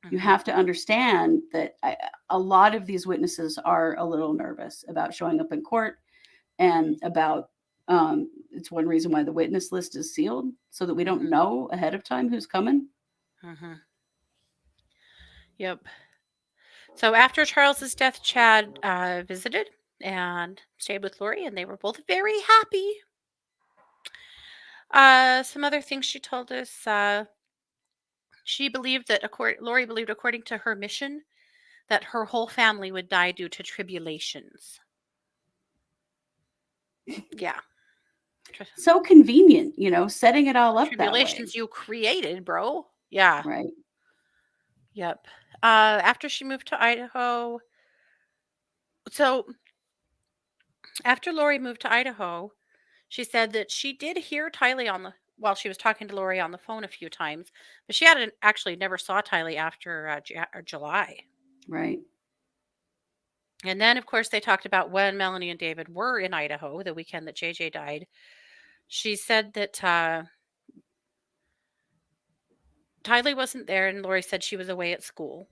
You Mhm. have to understand that a lot of these witnesses are a little nervous about showing up in court Mhm. and about it's one reason why the witness list is sealed so that we don't Mhm. know ahead of time who's coming. Mhm. Yep. So after Charles's death, Chad visited and stayed with Lori, and they were both very happy. Some other things she told us. She believed that Lori believed, according to her mission, that her whole family would die due to tribulations. Yeah. Tri- So convenient, setting it all up that way. Tribulations you created, bro. Yeah. Right, Yep. After she moved to Idaho, so after Lori moved to Idaho, she said that she did hear Tylee while she was talking to Lori on the phone a few times, but she hadn't actually never saw Tylee after July. right. And then, of course, they talked about when Melanie and David were in Idaho, the weekend that JJ died. She said that Tylee wasn't there, and Lori said she was away at school.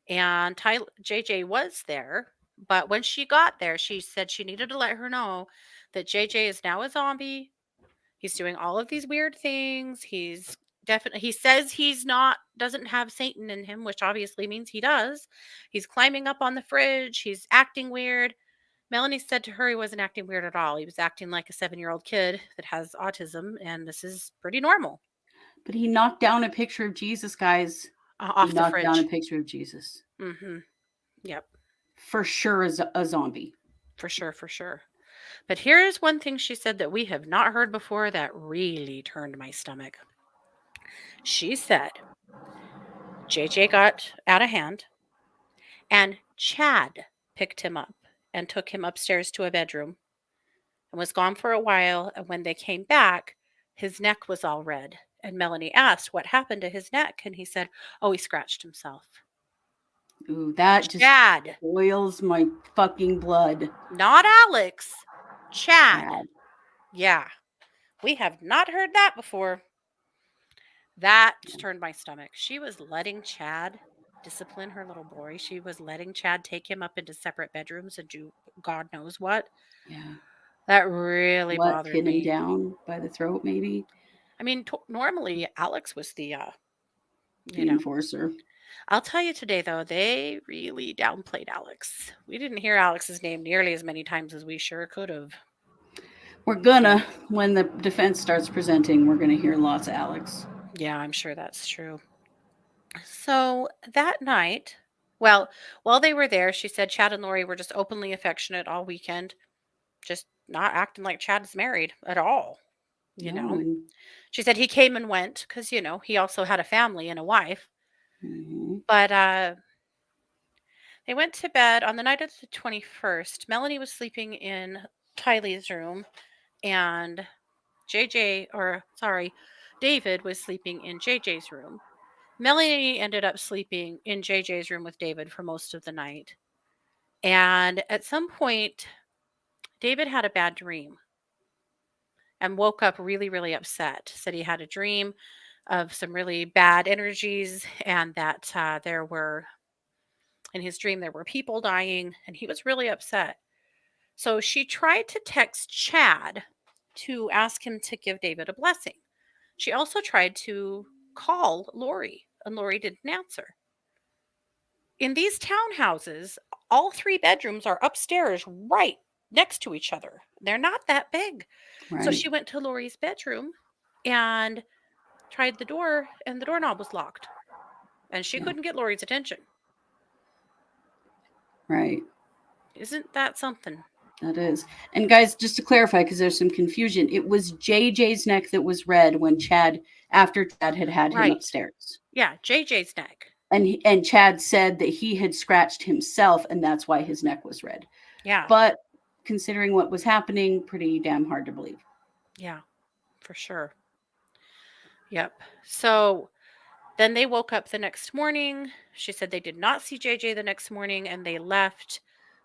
And JJ was there, but when she got there, she said she needed to let her know that JJ is now a zombie. He's doing all of these weird things. He says he's not doesn't have Satan in him, which obviously means he does. He's climbing up on the fridge. He's acting weird. Melanie said to her he wasn't acting weird at all. He was acting like a 7-year-old kid that has autism, and this is pretty normal. But he knocked down a picture of Jesus, guys. He Off the knocked down a fridge. picture of Jesus. Mm-hmm. Yep, For sure is a zombie. for sure, for sure. But here's one thing she said that we have not heard before that really turned my stomach. She said JJ got out of hand and Chad picked him up and took him upstairs to a bedroom and was gone for a while. And when they came back, his neck was all red. And Melanie asked what happened to his neck. And he said, oh, he scratched himself. Ooh, that just Chad, boils my fucking blood. not Alex, Chad. Chad. Yeah, we have not heard that before. That turned my stomach. She was letting Chad discipline her little boy. She was letting Chad take him up into separate bedrooms and do God knows what. Yeah. That really What? bothered Pin him me. down by the throat, maybe? I mean, normally Alex was you The know. enforcer. I'll tell you today, though, they really downplayed Alex. We didn't hear Alex's name nearly as many times as we sure could have. We're gonna, when the defense starts presenting, we're gonna hear lots of Alex. Yeah, I'm sure that's true. So that night, well, while they were there, she said Chad and Lori were just openly affectionate all weekend, just not acting like Chad is married at all, you No, know. and She said he came and went because, he also had a family and a wife. mhm. But they went to bed on the night of the 21st. Melanie was sleeping in Tylee's room, and David was sleeping in JJ's room. Melanie ended up sleeping in JJ's room with David for most of the night. And at some point, David had a bad dream and woke up really, really upset. Said he had a dream of some really bad energies and that in his dream, there were people dying, and he was really upset. So she tried to text Chad to ask him to give David a blessing. She also tried to call Lori, and Lori didn't answer. In these townhouses, all 3 bedrooms are upstairs right next to each other. They're not that big. So Right, she went to Lori's bedroom and tried the door, and the doorknob was locked. And she yeah, couldn't get Lori's attention. right. Isn't that something? That is. And guys, just to clarify, because there's some confusion, it was JJ's neck that was red when after Chad had him Right. upstairs. Yeah, JJ's neck. And Chad said that he had scratched himself, and that's why his neck was red. Yeah. But considering what was happening, pretty damn hard to believe. Yeah, for sure. Yep. So then they woke up the next morning. She said they did not see JJ the next morning and they left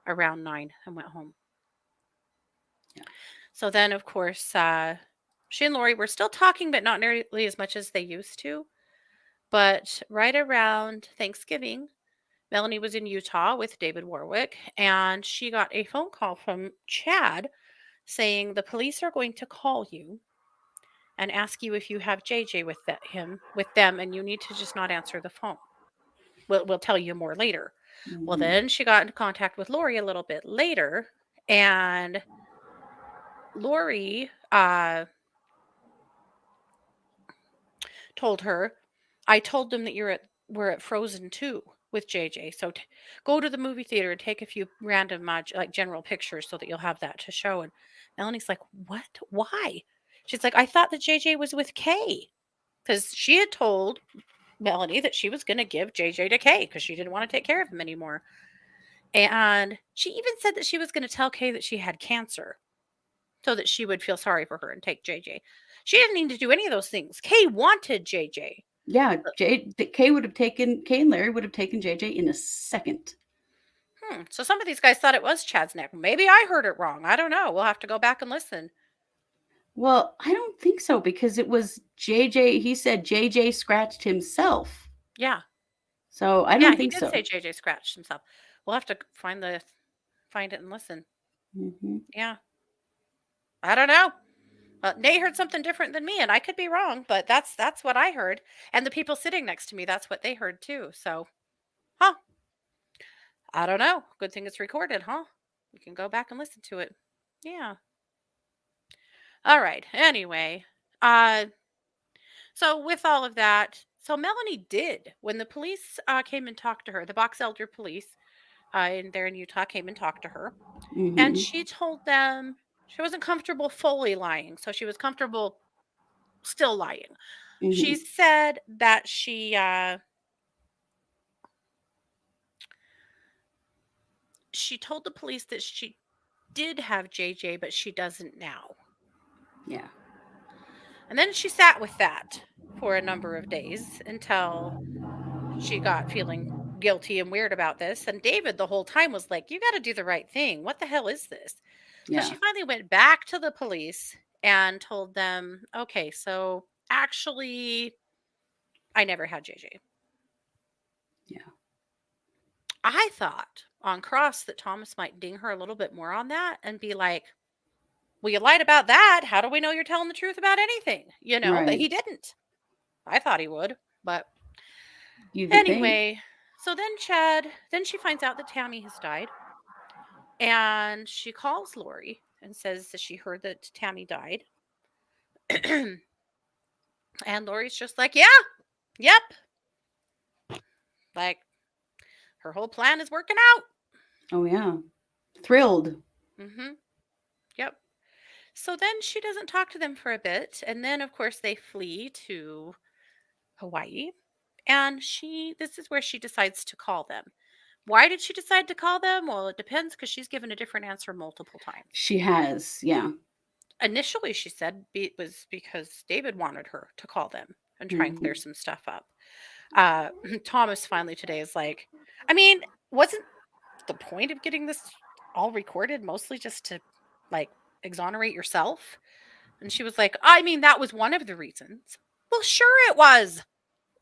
around 9 and went home. Yeah. So then, of course, she and Lori were still talking, but not nearly as much as they used to. But right around Thanksgiving, Melanie was in Utah with David Warwick, and she got a phone call from Chad saying the police are going to call you and ask you if you have JJ with them, and you need to just not answer the phone. We'll tell you more later. Well, Mm-hmm. then she got in contact with Lori a little bit later, and Lori told her, "I told them that we're at Frozen too." with JJ. So go to the movie theater and take a few random, like general pictures so that you'll have that to show. And Melanie's like, what? Why? She's like, I thought that JJ was with Kay because she had told Melanie that she was going to give JJ to Kay because she didn't want to take care of him anymore. And she even said that she was going to tell Kay that she had cancer so that she would feel sorry for her and take JJ. She didn't need to do any of those things. Kay wanted JJ. Yeah, Kay would have taken Kay and Larry would have taken JJ in a second. So some of these guys thought it was Chad's neck. Maybe I heard it wrong. I don't know. We'll have to go back and listen. Well, I don't think so because it was JJ. He said JJ scratched himself. Yeah. So I Yeah, don't he think did so. say JJ scratched himself. We'll have to find it and listen. Yeah. I don't know. Nate heard something different than me, and I could be wrong, but that's what I heard. And the people sitting next to me, that's what they heard too. So, huh? I don't know. Good thing it's recorded, huh? You can go back and listen to it. Yeah. All right. Anyway, uh, so with all of that, so Melanie did when the police came and talked to her. The Box Elder police in Utah came and talked to her, and she told them she wasn't comfortable fully lying, so she was comfortable still lying. She said that she told the police that she did have JJ, but she doesn't now. Yeah. And then she sat with that for a number of days until she got feeling guilty and weird about this. And David the whole time was like, you got to do the right thing. What the hell is this? So she finally went back to the police and told them, okay, so actually, I never had JJ. Yeah. I thought on cross that Thomas might ding her a little bit more on that and be like, well, you lied about that. How do we know you're telling the truth about anything? But he didn't. I thought he would, but anyway. So then she finds out that Tammy has died, and she calls Lori and says that she heard that Tammy died. And Lori's just like, yeah, yep. Like, her whole plan is working out. Oh, yeah. Thrilled. Yep. So then she doesn't talk to them for a bit. And then, of course, they flee to Hawaii. And this is where she decides to call them. Why did she decide to call them? Well, it depends because she's given a different answer multiple times. She has, yeah. Initially, she said it was because David wanted her to call them and try and clear some stuff up. Thomas finally today is like, I mean, wasn't the point of getting this all recorded mostly just to like exonerate yourself? And she was like, I mean, that was one of the reasons. Well, sure it was.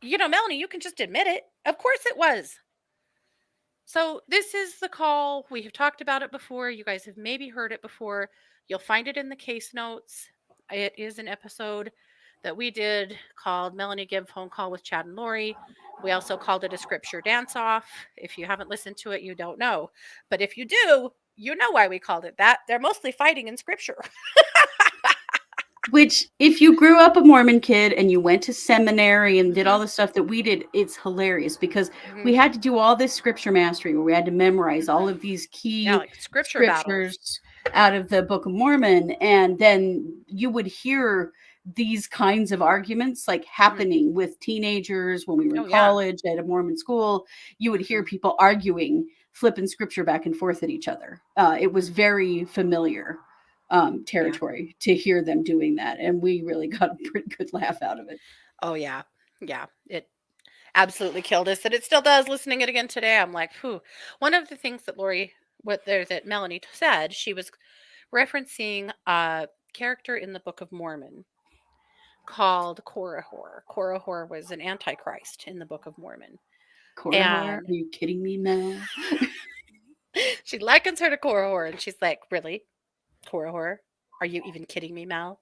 Melanie, you can just admit it. Of course it was. So this is the call. We have talked about it before. You guys have maybe heard it before. You'll find it in the case notes. It is an episode that we did called Melanie Gibb Phone Call with Chad and Lori. We also called it a scripture dance-off. If you haven't listened to it, you don't know. But if you do, you know why we called it that. They're mostly fighting in scripture. Which, if you grew up a Mormon kid and you went to seminary and did all the stuff that we did, it's hilarious because we had to do all this scripture mastery where we had to memorize all of these key like scriptures out of the Book of Mormon. And then you would hear these kinds of arguments like happening with teenagers when we were in college at a Mormon school. You would hear people arguing, flipping scripture back and forth at each other. It was very familiar territory to hear them doing that, and we really got a pretty good laugh out of it. Oh yeah, it absolutely killed us, and it still does. Listening it again today, I'm like, whew. One of the things that that Melanie said, she was referencing a character in the Book of Mormon called Korihor. Korihor was an antichrist in the Book of Mormon. Korihor? Are you kidding me, Mel? She likens her to Korihor, and she's like, really? Korihor? Are you even kidding me, Mel?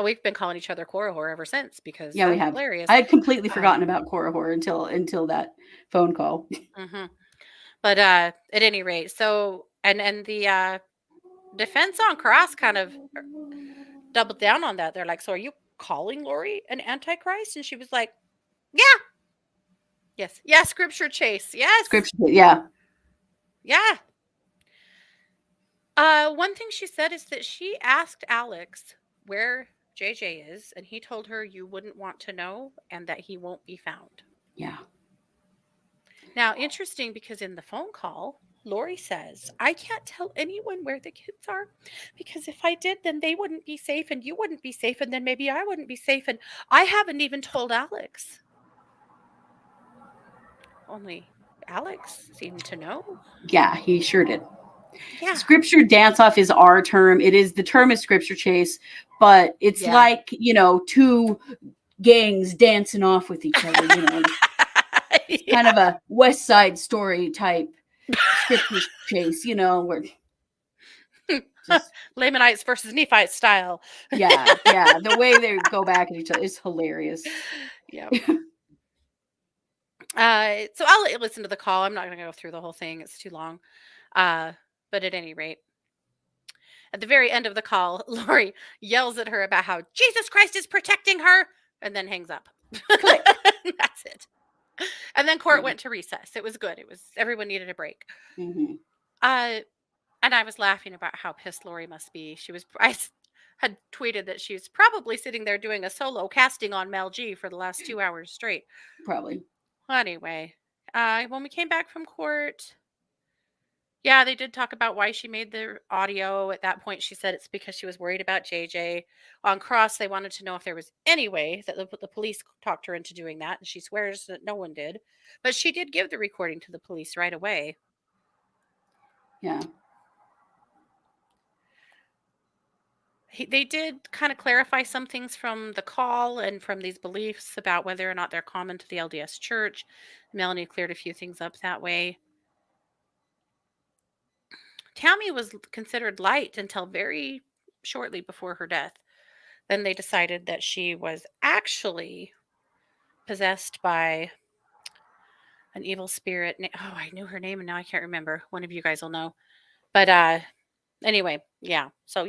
We've been calling each other Korihor ever since because we have. Hilarious. I had completely forgotten about Korihor until that phone call. But at any rate, so and the defense on cross kind of doubled down on that. They're like, so are you calling Lori an antichrist? And she was like, yeah. Yes. Yeah, scripture chase. Yes. Scripture, yeah. Yeah. One thing she said is that she asked Alex where JJ is, and he told her you wouldn't want to know and that he won't be found. Yeah. Now, interesting because in the phone call, Lori says, I can't tell anyone where the kids are because if I did, then they wouldn't be safe and you wouldn't be safe, and then maybe I wouldn't be safe. And I haven't even told Alex. Only Alex seemed to know. Yeah, he sure did. Yeah. Scripture dance off is our term. The term is scripture chase, but it's Yeah. like, two gangs dancing off with each other, It's Yeah. kind of a West Side Story type scripture chase, where just Lamanites versus Nephites style. yeah, the way they go back at each other is hilarious. Yep. So I'll let you listen to the call. I'm not going to go through the whole thing. It's too long. But at any rate, at the very end of the call, Lori yells at her about how Jesus Christ is protecting her and then hangs up. Click. That's it. And then court went to recess. It was good. Everyone needed a break. Mm-hmm. And I was laughing about how pissed Lori must be. I had tweeted that she was probably sitting there doing a solo casting on Mel G for the last 2 hours straight. Probably. Anyway, when we came back from court, yeah, they did talk about why she made the audio. At that point, she said it's because she was worried about JJ. On cross, they wanted to know if there was any way that the police talked her into doing that. And she swears that no one did. But she did give the recording to the police right away. Yeah. They did kind of clarify some things from the call and from these beliefs about whether or not they're common to the LDS Church. Melanie cleared a few things up that way. Tammy was considered light until very shortly before her death. Then they decided that she was actually possessed by an evil spirit. Oh, I knew her name and now I can't remember. One of you guys will know. But anyway, yeah. So,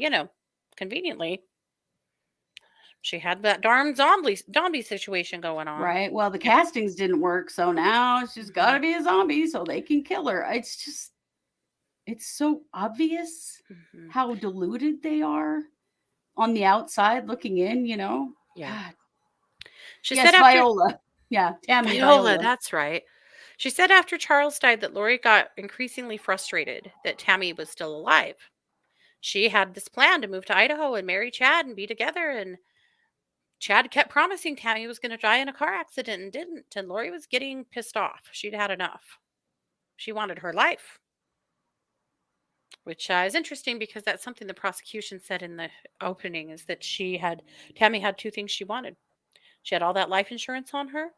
conveniently, she had that darn zombie situation going on. Right. Well, the castings didn't work, so now she's got to be a zombie so they can kill her. It's so obvious how deluded they are on the outside looking in, Yeah. God. She Yes, said after Viola. Yeah, Tammy Viola, Viola. that's right. She said after Charles died that Lori got increasingly frustrated that Tammy was still alive. She had this plan to move to Idaho and marry Chad and be together, and Chad kept promising Tammy was going to die in a car accident and didn't, and Lori was getting pissed off. She'd had enough. She wanted her life, which is interesting because that's something the prosecution said in the opening, is that Tammy had two things she wanted. She had all that life insurance on her,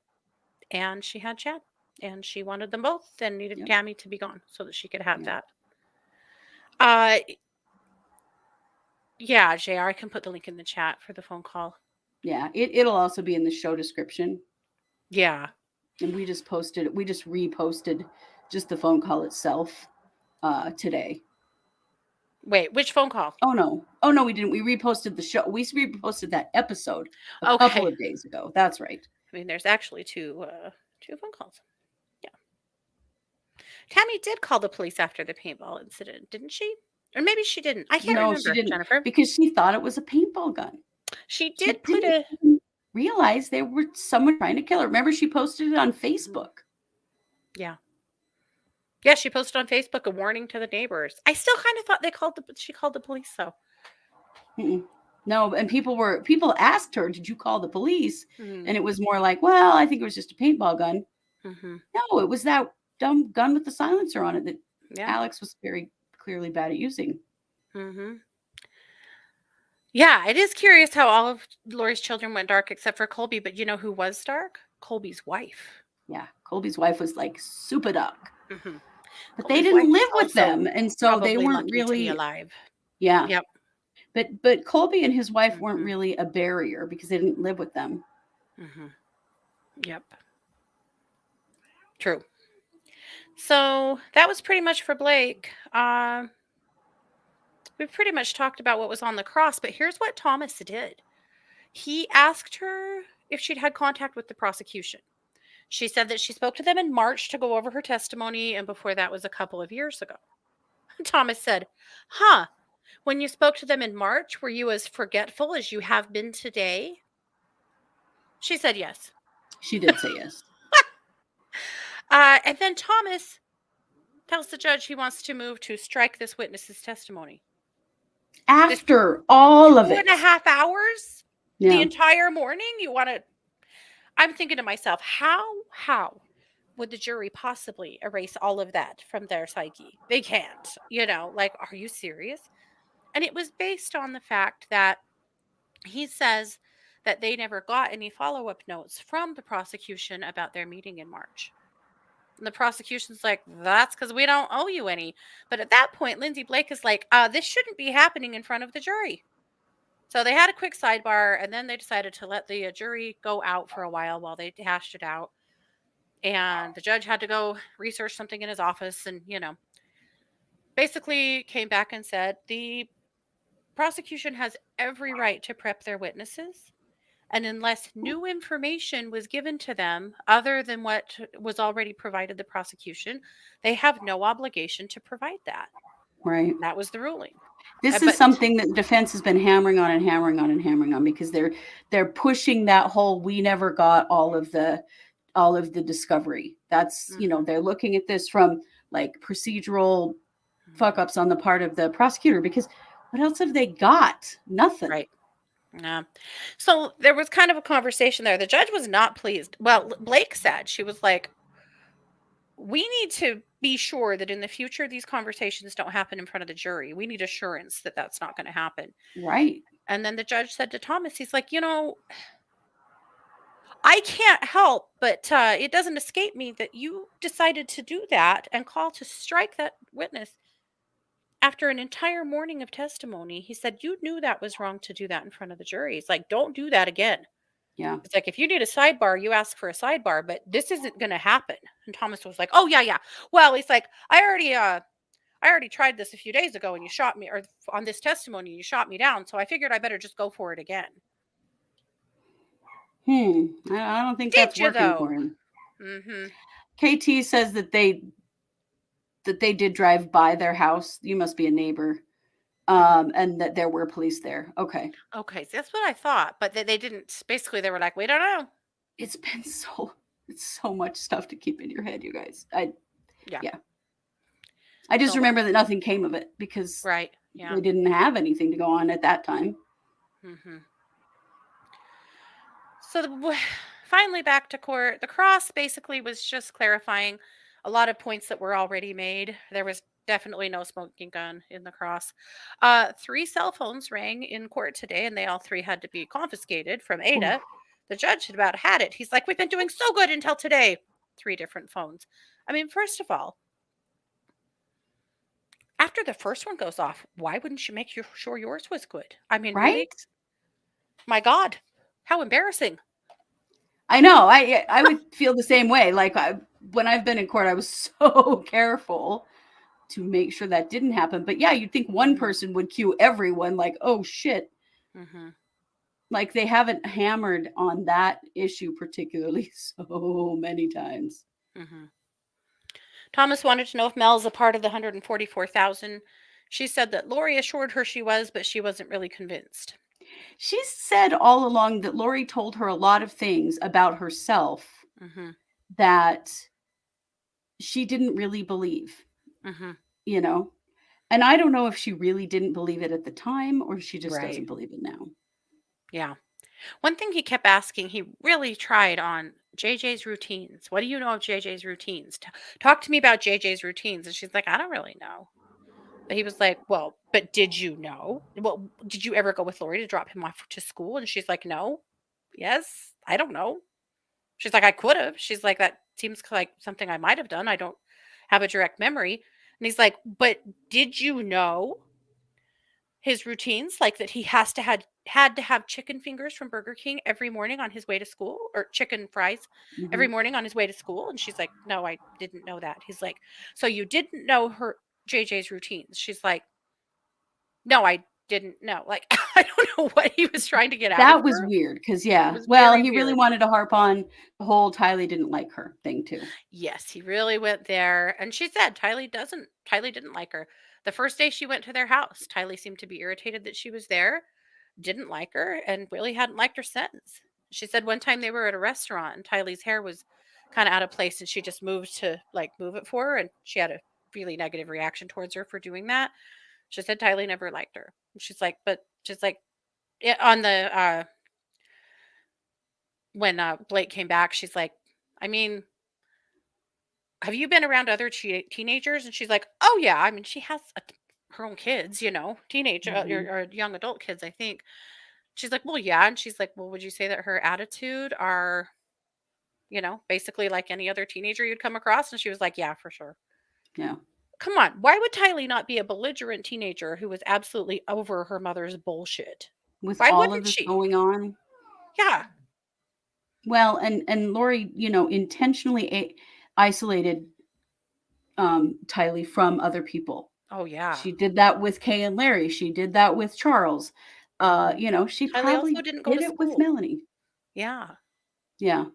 and she had Chad, and she wanted them both and needed Tammy to be gone so that she could have that. Yeah, JR, I can put the link in the chat for the phone call. Yeah, it'll also be in the show description. Yeah. And we just reposted just the phone call itself today. Wait, which phone call? Oh no, we didn't. We reposted the show. We reposted that episode a couple of days ago. That's right. I mean, there's actually two phone calls. Yeah. Tammy did call the police after the paintball incident, didn't she? Or maybe she didn't. I can't remember, she didn't, Jennifer. because she thought it was a paintball gun. She did realize there were someone trying to kill her. Remember, she posted it on Facebook. Yeah. Yeah, she posted on Facebook a warning to the neighbors. I still kind of thought she called the police, though. No, and people asked her, "Did you call the police?" And it was more like, "Well, I think it was just a paintball gun." No, it was that dumb gun with the silencer on it that Alex was very clearly bad at using. Yeah, it is curious how all of Lori's children went dark except for Colby, but you know who was dark? Colby's wife. Yeah, Colby's wife was like super dark. But Colby's they didn't live with them, and so they weren't really alive. Yeah. Yep. But Colby and his wife weren't really a barrier because they didn't live with them. Yep. True. So that was pretty much for Blake. We pretty much talked about what was on the cross, but here's what Thomas did. He asked her if she'd had contact with the prosecution. She said that she spoke to them in March to go over her testimony, and before that was a couple of years ago. Thomas said, "Huh, when you spoke to them in March, were you as forgetful as you have been today?" She said yes. She did say yes. And then Thomas tells the judge he wants to move to strike this witness's testimony. This After all of two it. and a half hours? The Yeah. entire morning? You want to. I'm thinking to myself, how would the jury possibly erase all of that from their psyche? They can't, like, are you serious? And it was based on the fact that he says that they never got any follow up notes from the prosecution about their meeting in March. And the prosecution's like, that's because we don't owe you any. But at that point, Lindsay Blake is like, this shouldn't be happening in front of the jury. So they had a quick sidebar, and then they decided to let the jury go out for a while they hashed it out. And the judge had to go research something in his office and, basically came back and said the prosecution has every right to prep their witnesses. And unless new information was given to them other than what was already provided the prosecution, they have no obligation to provide that. Right. That was the ruling. This is But something that the defense has been hammering on and hammering on and hammering on, because they're pushing that whole, we never got all of the discovery. That's, they're looking at this from like procedural fuck ups on the part of the prosecutor, because what else have they got? Nothing. right. Yeah. So there was kind of a conversation there. The judge was not pleased. Well, Blake said, she was like, we need to be sure that in the future these conversations don't happen in front of the jury. We need assurance that that's not going to happen. Right. And then the judge said to Thomas, he's like, I can't help, but it doesn't escape me that you decided to do that and call to strike that witness after an entire morning of testimony. He said, you knew that was wrong to do that in front of the jury. He's like, don't do that again. Yeah. It's like, if you need a sidebar, you ask for a sidebar, but this isn't going to happen. And Thomas was like, oh, yeah. Well, he's like, I already tried this a few days ago and you shot me, or on this testimony, you shot me down. So I figured I better just go for it again. I don't think that's working for him. Mm-hmm. KT says that they did drive by their house. You must be a neighbor. And that there were police there. Okay. So that's what I thought, but they didn't. Basically, they were like, we don't know. It's been so much stuff to keep in your head, you guys. Yeah. I just remember that nothing came of it because right. Yeah. they didn't have anything to go on at that time. Mm-hmm. So finally back to court. The cross basically was just clarifying a lot of points that were already made. There was definitely no smoking gun in the cross. 3 cell phones rang in court today, and they all 3 had to be confiscated from Ada. Oh. The judge had about had it. He's like, we've been doing so good until today. 3 different phones. I mean, first of all, after the first one goes off, why wouldn't you make sure yours was good? I mean, right? Really? My God, how embarrassing. I know. I would feel the same way. Like when I've been in court, I was so careful to make sure that didn't happen. But yeah, you'd think one person would cue everyone like, oh shit. Mm-hmm. Like they haven't hammered on that issue particularly so many times. Mm-hmm. Thomas wanted to know if Mel's a part of the 144,000. She said that Lori assured her she was, but she wasn't really convinced. She said all along that Lori told her a lot of things about herself that she didn't really believe, and I don't know if she really didn't believe it at the time or she just doesn't believe it now. Yeah. One thing he kept asking, he really tried on JJ's routines. What do you know of JJ's routines? Talk to me about JJ's routines. And she's like, I don't really know. But he was like, well, but did you know? Well, did you ever go with Lori to drop him off to school? And she's like, no. Yes. I don't know. She's like, I could have. She's like, that seems like something I might have done. I don't have a direct memory. And he's like, but did you know his routines? Like that he had to have chicken fingers from Burger King every morning on his way to school, or chicken fries every morning on his way to school? And she's like, no, I didn't know that. He's like, so you didn't know JJ's routines? She's like, no, I didn't know. Like, I don't know what he was trying to get out of That was her. weird because, It yeah. was Well, very he really weird. wanted to harp on the whole Tylee didn't like her thing too. Yes, he really went there, and she said Tylee didn't like her. The first day she went to their house, Tylee seemed to be irritated that she was there, didn't like her, and really hadn't liked her since. She said one time they were at a restaurant and Tylee's hair was kind of out of place and she just moved to like move it for her and she had a really negative reaction towards her for doing that. She said Tylee never liked her. And she's like, but she's like on the when Blake came back, she's like, I mean, have you been around other teenagers? And she's like, oh yeah, I mean, she has her own kids, teenage Mhm. or young adult kids, I think. She's like, well, yeah. And she's like, well, would you say that her attitude are, basically like any other teenager you'd come across? And she was like, yeah, for sure. Yeah. Come on. Why would Tylee not be a belligerent teenager who was absolutely over her mother's bullshit? With Why all of wouldn't this she? going on. Yeah. Well, and Lori, intentionally isolated Tylee from other people. Oh, yeah. She did that with Kay and Larry. She did that with Charles. Mhm. She Tylee also probably didn't go did to it with school. Melanie. Yeah. Yeah.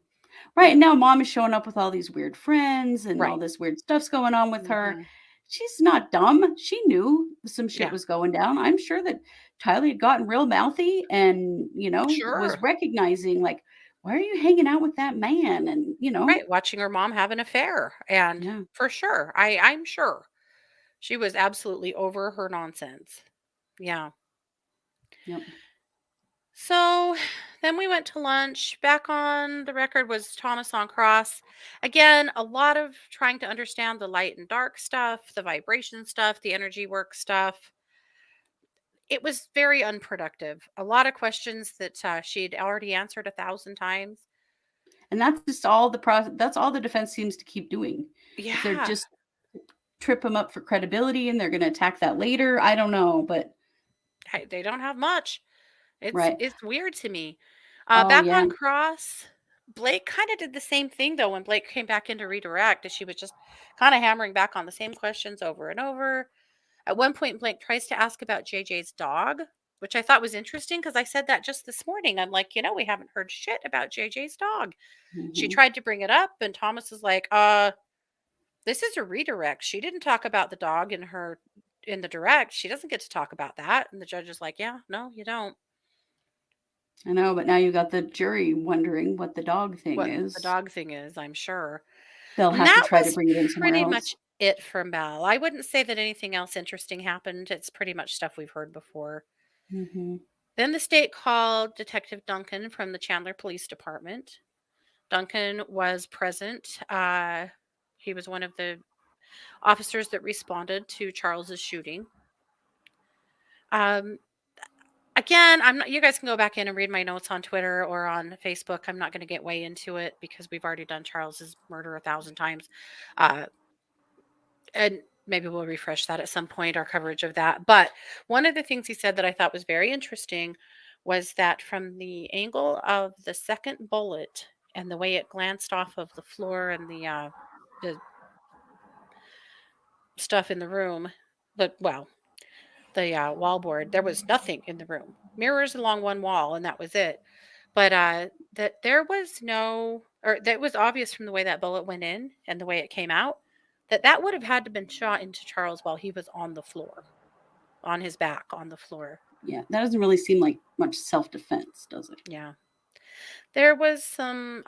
Right, and now mom is showing up with all these weird friends and all Right. this weird stuff's going on with her. Mhm. She's not dumb. She knew some shit Yeah. was going down. I'm sure that Tylee had gotten real mouthy and, was Sure. recognizing, like, why are you hanging out with that man? And, Right. Watching her mom have an affair. And yeah, for sure. I'm sure she was absolutely over her nonsense. Yeah. yep. So then we went to lunch. Back on the record was Thomas on Cross. Again, a lot of trying to understand the light and dark stuff, the vibration stuff, the energy work stuff. It was very unproductive. A lot of questions that she'd already answered 1,000 times. And that's just all that's all the defense seems to keep doing. If they're Yeah, just trip them up for credibility and they're going to attack that later, I don't know, but they don't have much. It's right. it's weird to me. Oh Back yeah. on Cross, Blake kind of did the same thing though when Blake came back in to redirect, as she was just kind of hammering back on the same questions over and over. At one point, Blake tries to ask about JJ's dog, which I thought was interesting because I said that just this morning. I'm like, we haven't heard shit about JJ's dog. She Mhm. tried to bring it up, and Thomas is like, this is a redirect. She didn't talk about the dog in the direct. She doesn't get to talk about that. And the judge is like, yeah, no, you don't. I know, but now you got the jury wondering what the dog thing What the is. dog thing is, I'm sure. They'll And have to that try to was bring it in somewhere pretty else. much it for Mel. I wouldn't say that anything else interesting happened. It's pretty much stuff we've heard before. Mhm. Then the state called Detective Duncan from the Chandler Police Department. Duncan was present. He was one of the officers that responded to Charles's shooting. Um, Again, I'm not. You guys can go back in and read my notes on Twitter or on Facebook. I'm not going to get way into it because we've already done Charles's murder 1,000 times, uh, and maybe we'll refresh that at some point, our coverage of that. But one of the things he said that I thought was very interesting was that from the angle of the second bullet and the way it glanced off of the floor and the stuff in the room, the wall board, there was nothing in the room. Mirrors along one wall, and that was it. But that there was no, or that was obvious from the way that bullet went in and the way it came out, that would have had to been shot into Charles while he was on the floor, on his back on the floor. Yeah, that doesn't really seem like much self-defense, does it? Yeah. There was some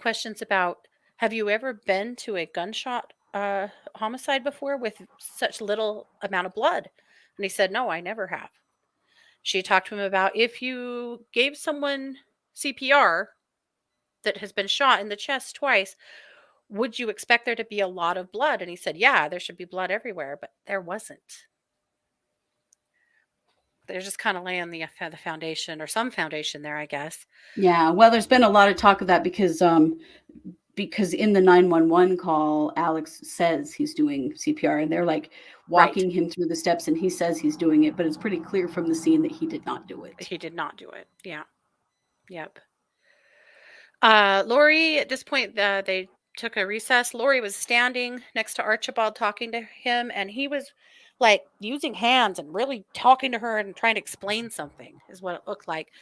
questions about, have you ever been to a gunshot homicide before with such little amount of blood? And he said, no, I never have. She talked to him about, if you gave someone CPR that has been shot in the chest twice, would you expect there to be a lot of blood? And he said, yeah, there should be blood everywhere, but there wasn't. They're just kind of laying the foundation, or some foundation there, I guess. Yeah, well, there's been a lot of talk of that because in the 911 call, Alex says he's doing CPR and they're like Right. walking him through the steps and he says he's doing it, but it's pretty clear from the scene that he did not do it. He did not do it. Yeah. Yep. Lori, at this point, they took a recess. Lori was standing next to Archibald talking to him, and he was like using hands and really talking to her and trying to explain something, is what it looked like.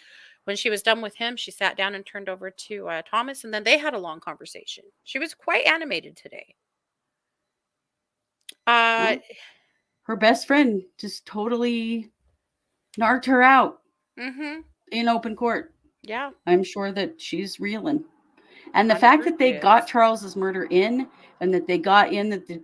When she was done with him, she sat down and turned over to Thomas, and then they had a long conversation. She was quite animated today. Uh, Well, her best friend just totally narked her out mm-hmm. in open court. Yeah, I'm sure that she's reeling. And the I'm fact sure that she they got is. Charles's murder in, and that they got in that the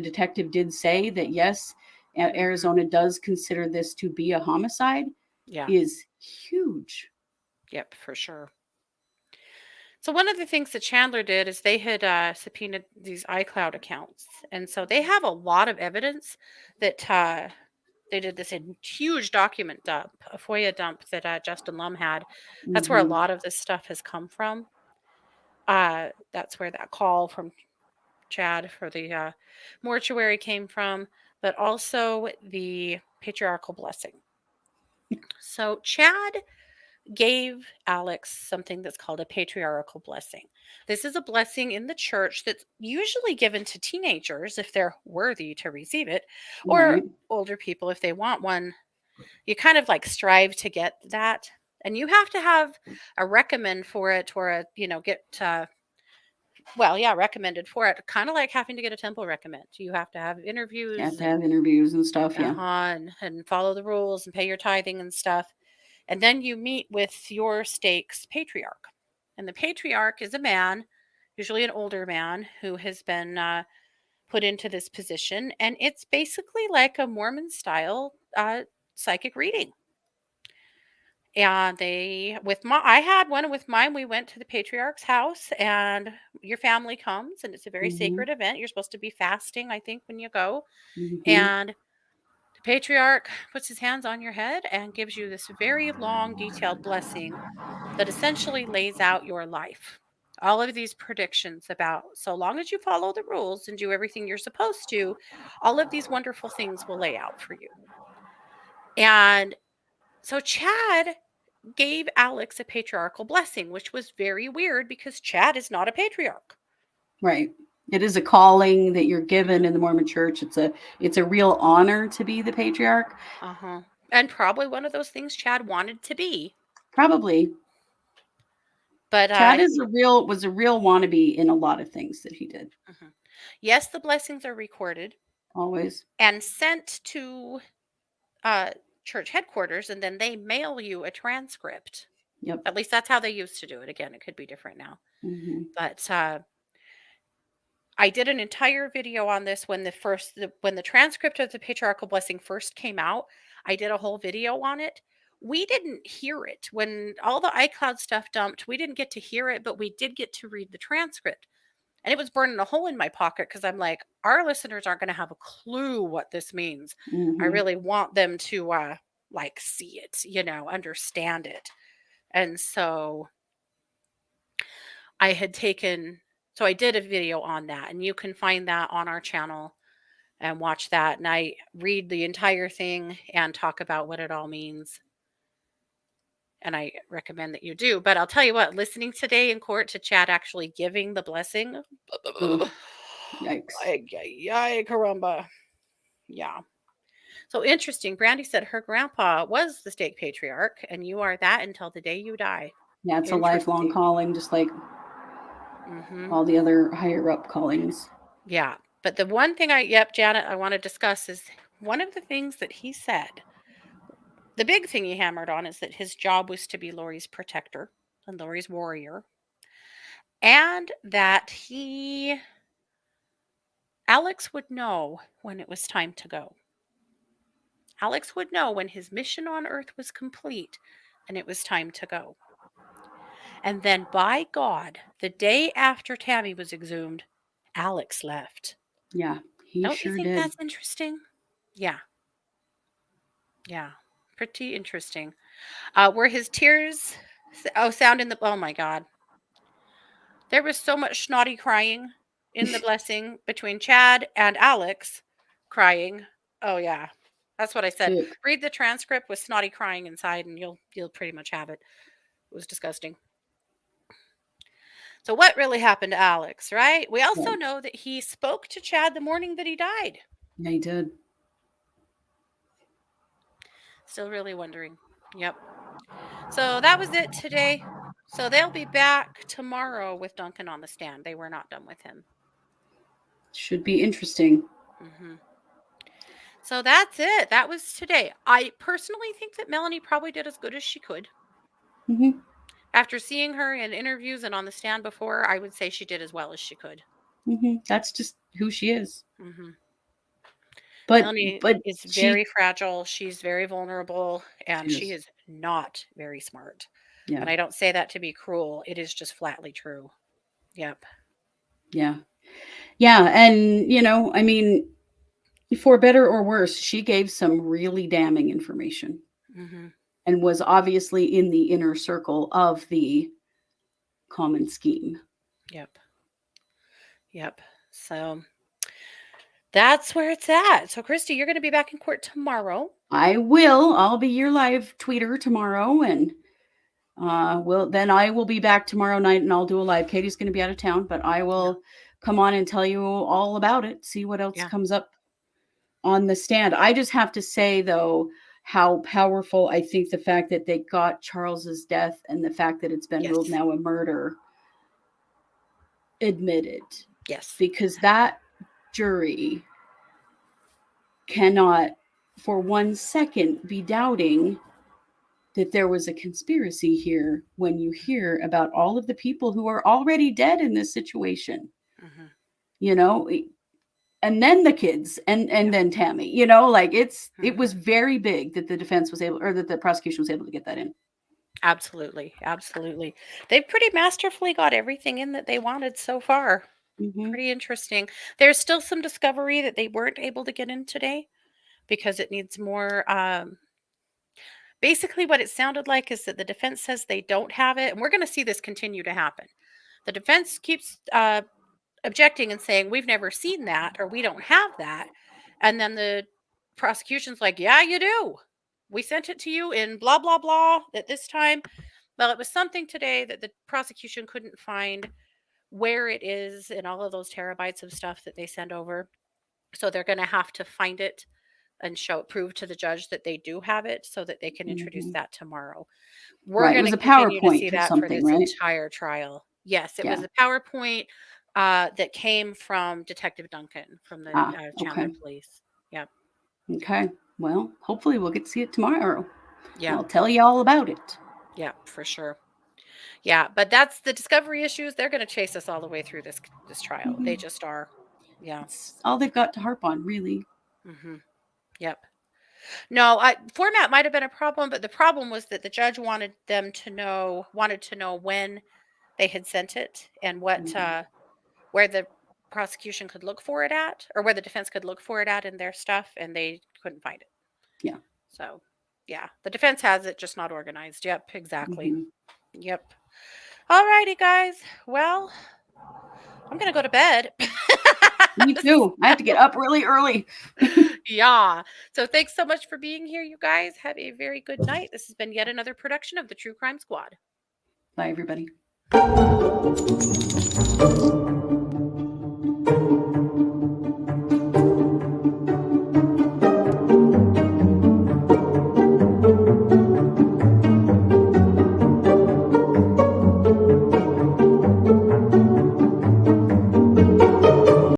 detective did say that yes, Mm-hmm. Arizona does consider this to be a homicide, Yeah, is huge. yep, for sure. So one of the things that Chandler did is they had subpoenaed these iCloud accounts, and so they have a lot of evidence that they did this huge document dump, a FOIA dump that Justin Lum had. That's where a Hmm. lot of this stuff has come from. That's where that call from Chad for the mortuary came from, but also the patriarchal blessing. So Chad gave Alex something that's called a patriarchal blessing. This is a blessing in the church that's usually given to teenagers if they're worthy to receive it, or Right. older people if they want one. You kind of like strive to get that. And you have to have a recommend for it, or a, get, well, yeah, recommended for it. Kind of like having to get a temple recommend. You have to have You have interviews to have interviews and stuff. Yeah. and follow the rules and pay your tithing and stuff. And then you meet with your state's patriarch. And the patriarch is a man, usually an older man, who has been put into this position. And it's basically like a Mormon style psychic reading. And I had one with mine. We went to the patriarch's house, and your family comes, and it's a very Hmm. sacred event. You're supposed to be fasting, I think, when you go. Hmm. And the patriarch puts his hands on your head and gives you this very long, detailed blessing that essentially lays out your life. All of these predictions about so long as you follow the rules and do everything you're supposed to, all of these wonderful things will lay out for you. And so Chad gave Alex a patriarchal blessing, which was very weird because Chad is not a patriarch. Right. It is a calling that you're given in the Hmm. Mormon Church. It's a real honor to be the patriarch. Uh-huh. And probably one of those things Chad wanted to be. Probably. But Chad was a real wannabe in a lot of things that he did. mhm. Yes, the blessings are recorded Always. and sent to uh, church headquarters, and then they mail you a transcript. Yep. At least that's how they used to do it. Again, it could be different now. Hmm. But I did an entire video on this when when the transcript of the patriarchal blessing first came out. I did a whole video on it. We didn't hear it when all the iCloud stuff dumped. We didn't get to hear it, but we did get to read the transcript. And it was burning a hole in my pocket because I'm like, our listeners aren't going to have a clue what this means. I Hmm. really want them to like see it, understand it. And so I had taken so I did a video on that, and you can find that on our channel and watch that. And I read the entire thing and talk about what it all means. And I recommend that you do. But I'll tell you what, listening today in court to Chad actually giving the blessing, Ugh, yikes. ay, caramba. Yeah. So interesting. Brandy said her grandpa was the state patriarch, and you are that until the day you die. Yeah, it's a lifelong Interesting. calling, just like Hmm. all the other higher up callings. Yeah. But the one thing Janet, I want to discuss is one of the things that he said. The big thing he hammered on is that his job was to be Lori's protector and Lori's warrior, and that Alex would know when it was time to go. Alex would know when his mission on Earth was complete and it was time to go. And then, by God, the day after Tammy was exhumed, Alex left. Yeah, he Don't you sure think did. that's interesting? Yeah, yeah, pretty interesting. Were his tears? Sound in the. Oh my God, there was so much snotty crying in the blessing between Chad and Alex, crying. Oh yeah, that's what I said. Ick. Read the transcript with snotty crying inside, and you'll pretty much have it. It was disgusting. So what really happened to Alex, right? We Yeah, also know that he spoke to Chad the morning that he died. yeah, he did. Still really wondering. Yep. So that was it today. So they'll be back tomorrow with Duncan on the stand. They were not done with him. Should be interesting. Hmm. So that's it. That was today. I personally think that Melanie probably did as good as she could. Hmm. After seeing her in interviews and on the stand before, I would say she did as well as she could. That's just who she is. Hmm. But Melanie but is she very fragile. She's very vulnerable, and she she is. is not very smart. Yeah. And I don't say that to be cruel. It is just flatly true. Yep. Yeah. Yeah. And I mean, for better or worse, she gave some really damning information Hmm. and was obviously in the inner circle of the common scheme. Yep. Yep. So that's where it's at. So, Christy, you're going to be back in court tomorrow. I will. I'll be your live tweeter tomorrow, and I will be back tomorrow night, and I'll do a live. Katie's going to be out of town, but I Yeah. will come on and tell you all about it. See what else Yeah. comes up on the stand. I just have to say, though, how powerful I think the fact that they got Charles's death and the fact that it's been Yes. ruled now a murder admitted, Yes. because that jury cannot for 1 second be doubting that there was a conspiracy here when you hear about all of the people who are already dead in this situation, Hmm. you know, and then the kids and Yeah. then Tammy, it Hmm. was very big that the defense was able, or that the prosecution was able to get that in. Absolutely. Absolutely. They've pretty masterfully got everything in that they wanted so far. Hmm. Pretty interesting. There's still some discovery that they weren't able to get in today because it needs more. Basically, what it sounded like is that the defense says they don't have it, and we're going to see this continue to happen. The defense keeps objecting and saying, "We've never seen that," or "We don't have that," and then the prosecution's like, "Yeah, you do. We sent it to you in blah blah blah at this time." Well, it was something today that the prosecution couldn't find where it is in all of those terabytes of stuff that they send over. So they're going to have to find it and prove to the judge that they do have it so that they can introduce Hmm. that tomorrow. We're Right. It going was to a continue to see PowerPoint of that for something, this right? entire trial. Yes, it was Yeah. a PowerPoint that came from Detective Duncan from the Okay. Chandler police. Yep. Okay. Well, hopefully we'll get to see it tomorrow. Yeah. I'll tell you all about it. Yeah, for sure. Yeah, but that's the discovery issues. They're going to chase us all the way through this trial. Hmm. They just are. Yeah. It's all they've got to harp on, really. Hmm. Yep. No, format might have been a problem, but the problem was that the judge wanted to know when they had sent it and what Mhm. where the prosecution could look for it at, or where the defense could look for it at in their stuff, and they couldn't find it. Yeah. So, yeah, the defense has it, just not organized. Yep, exactly. Hmm. Yep. All righty, guys. Well, I'm gonna go to bed. Me too. I have to get up really early. Yeah. So thanks so much for being here, you guys. Have a very good night. This has been yet another production of the True Crime Squad. Bye, everybody.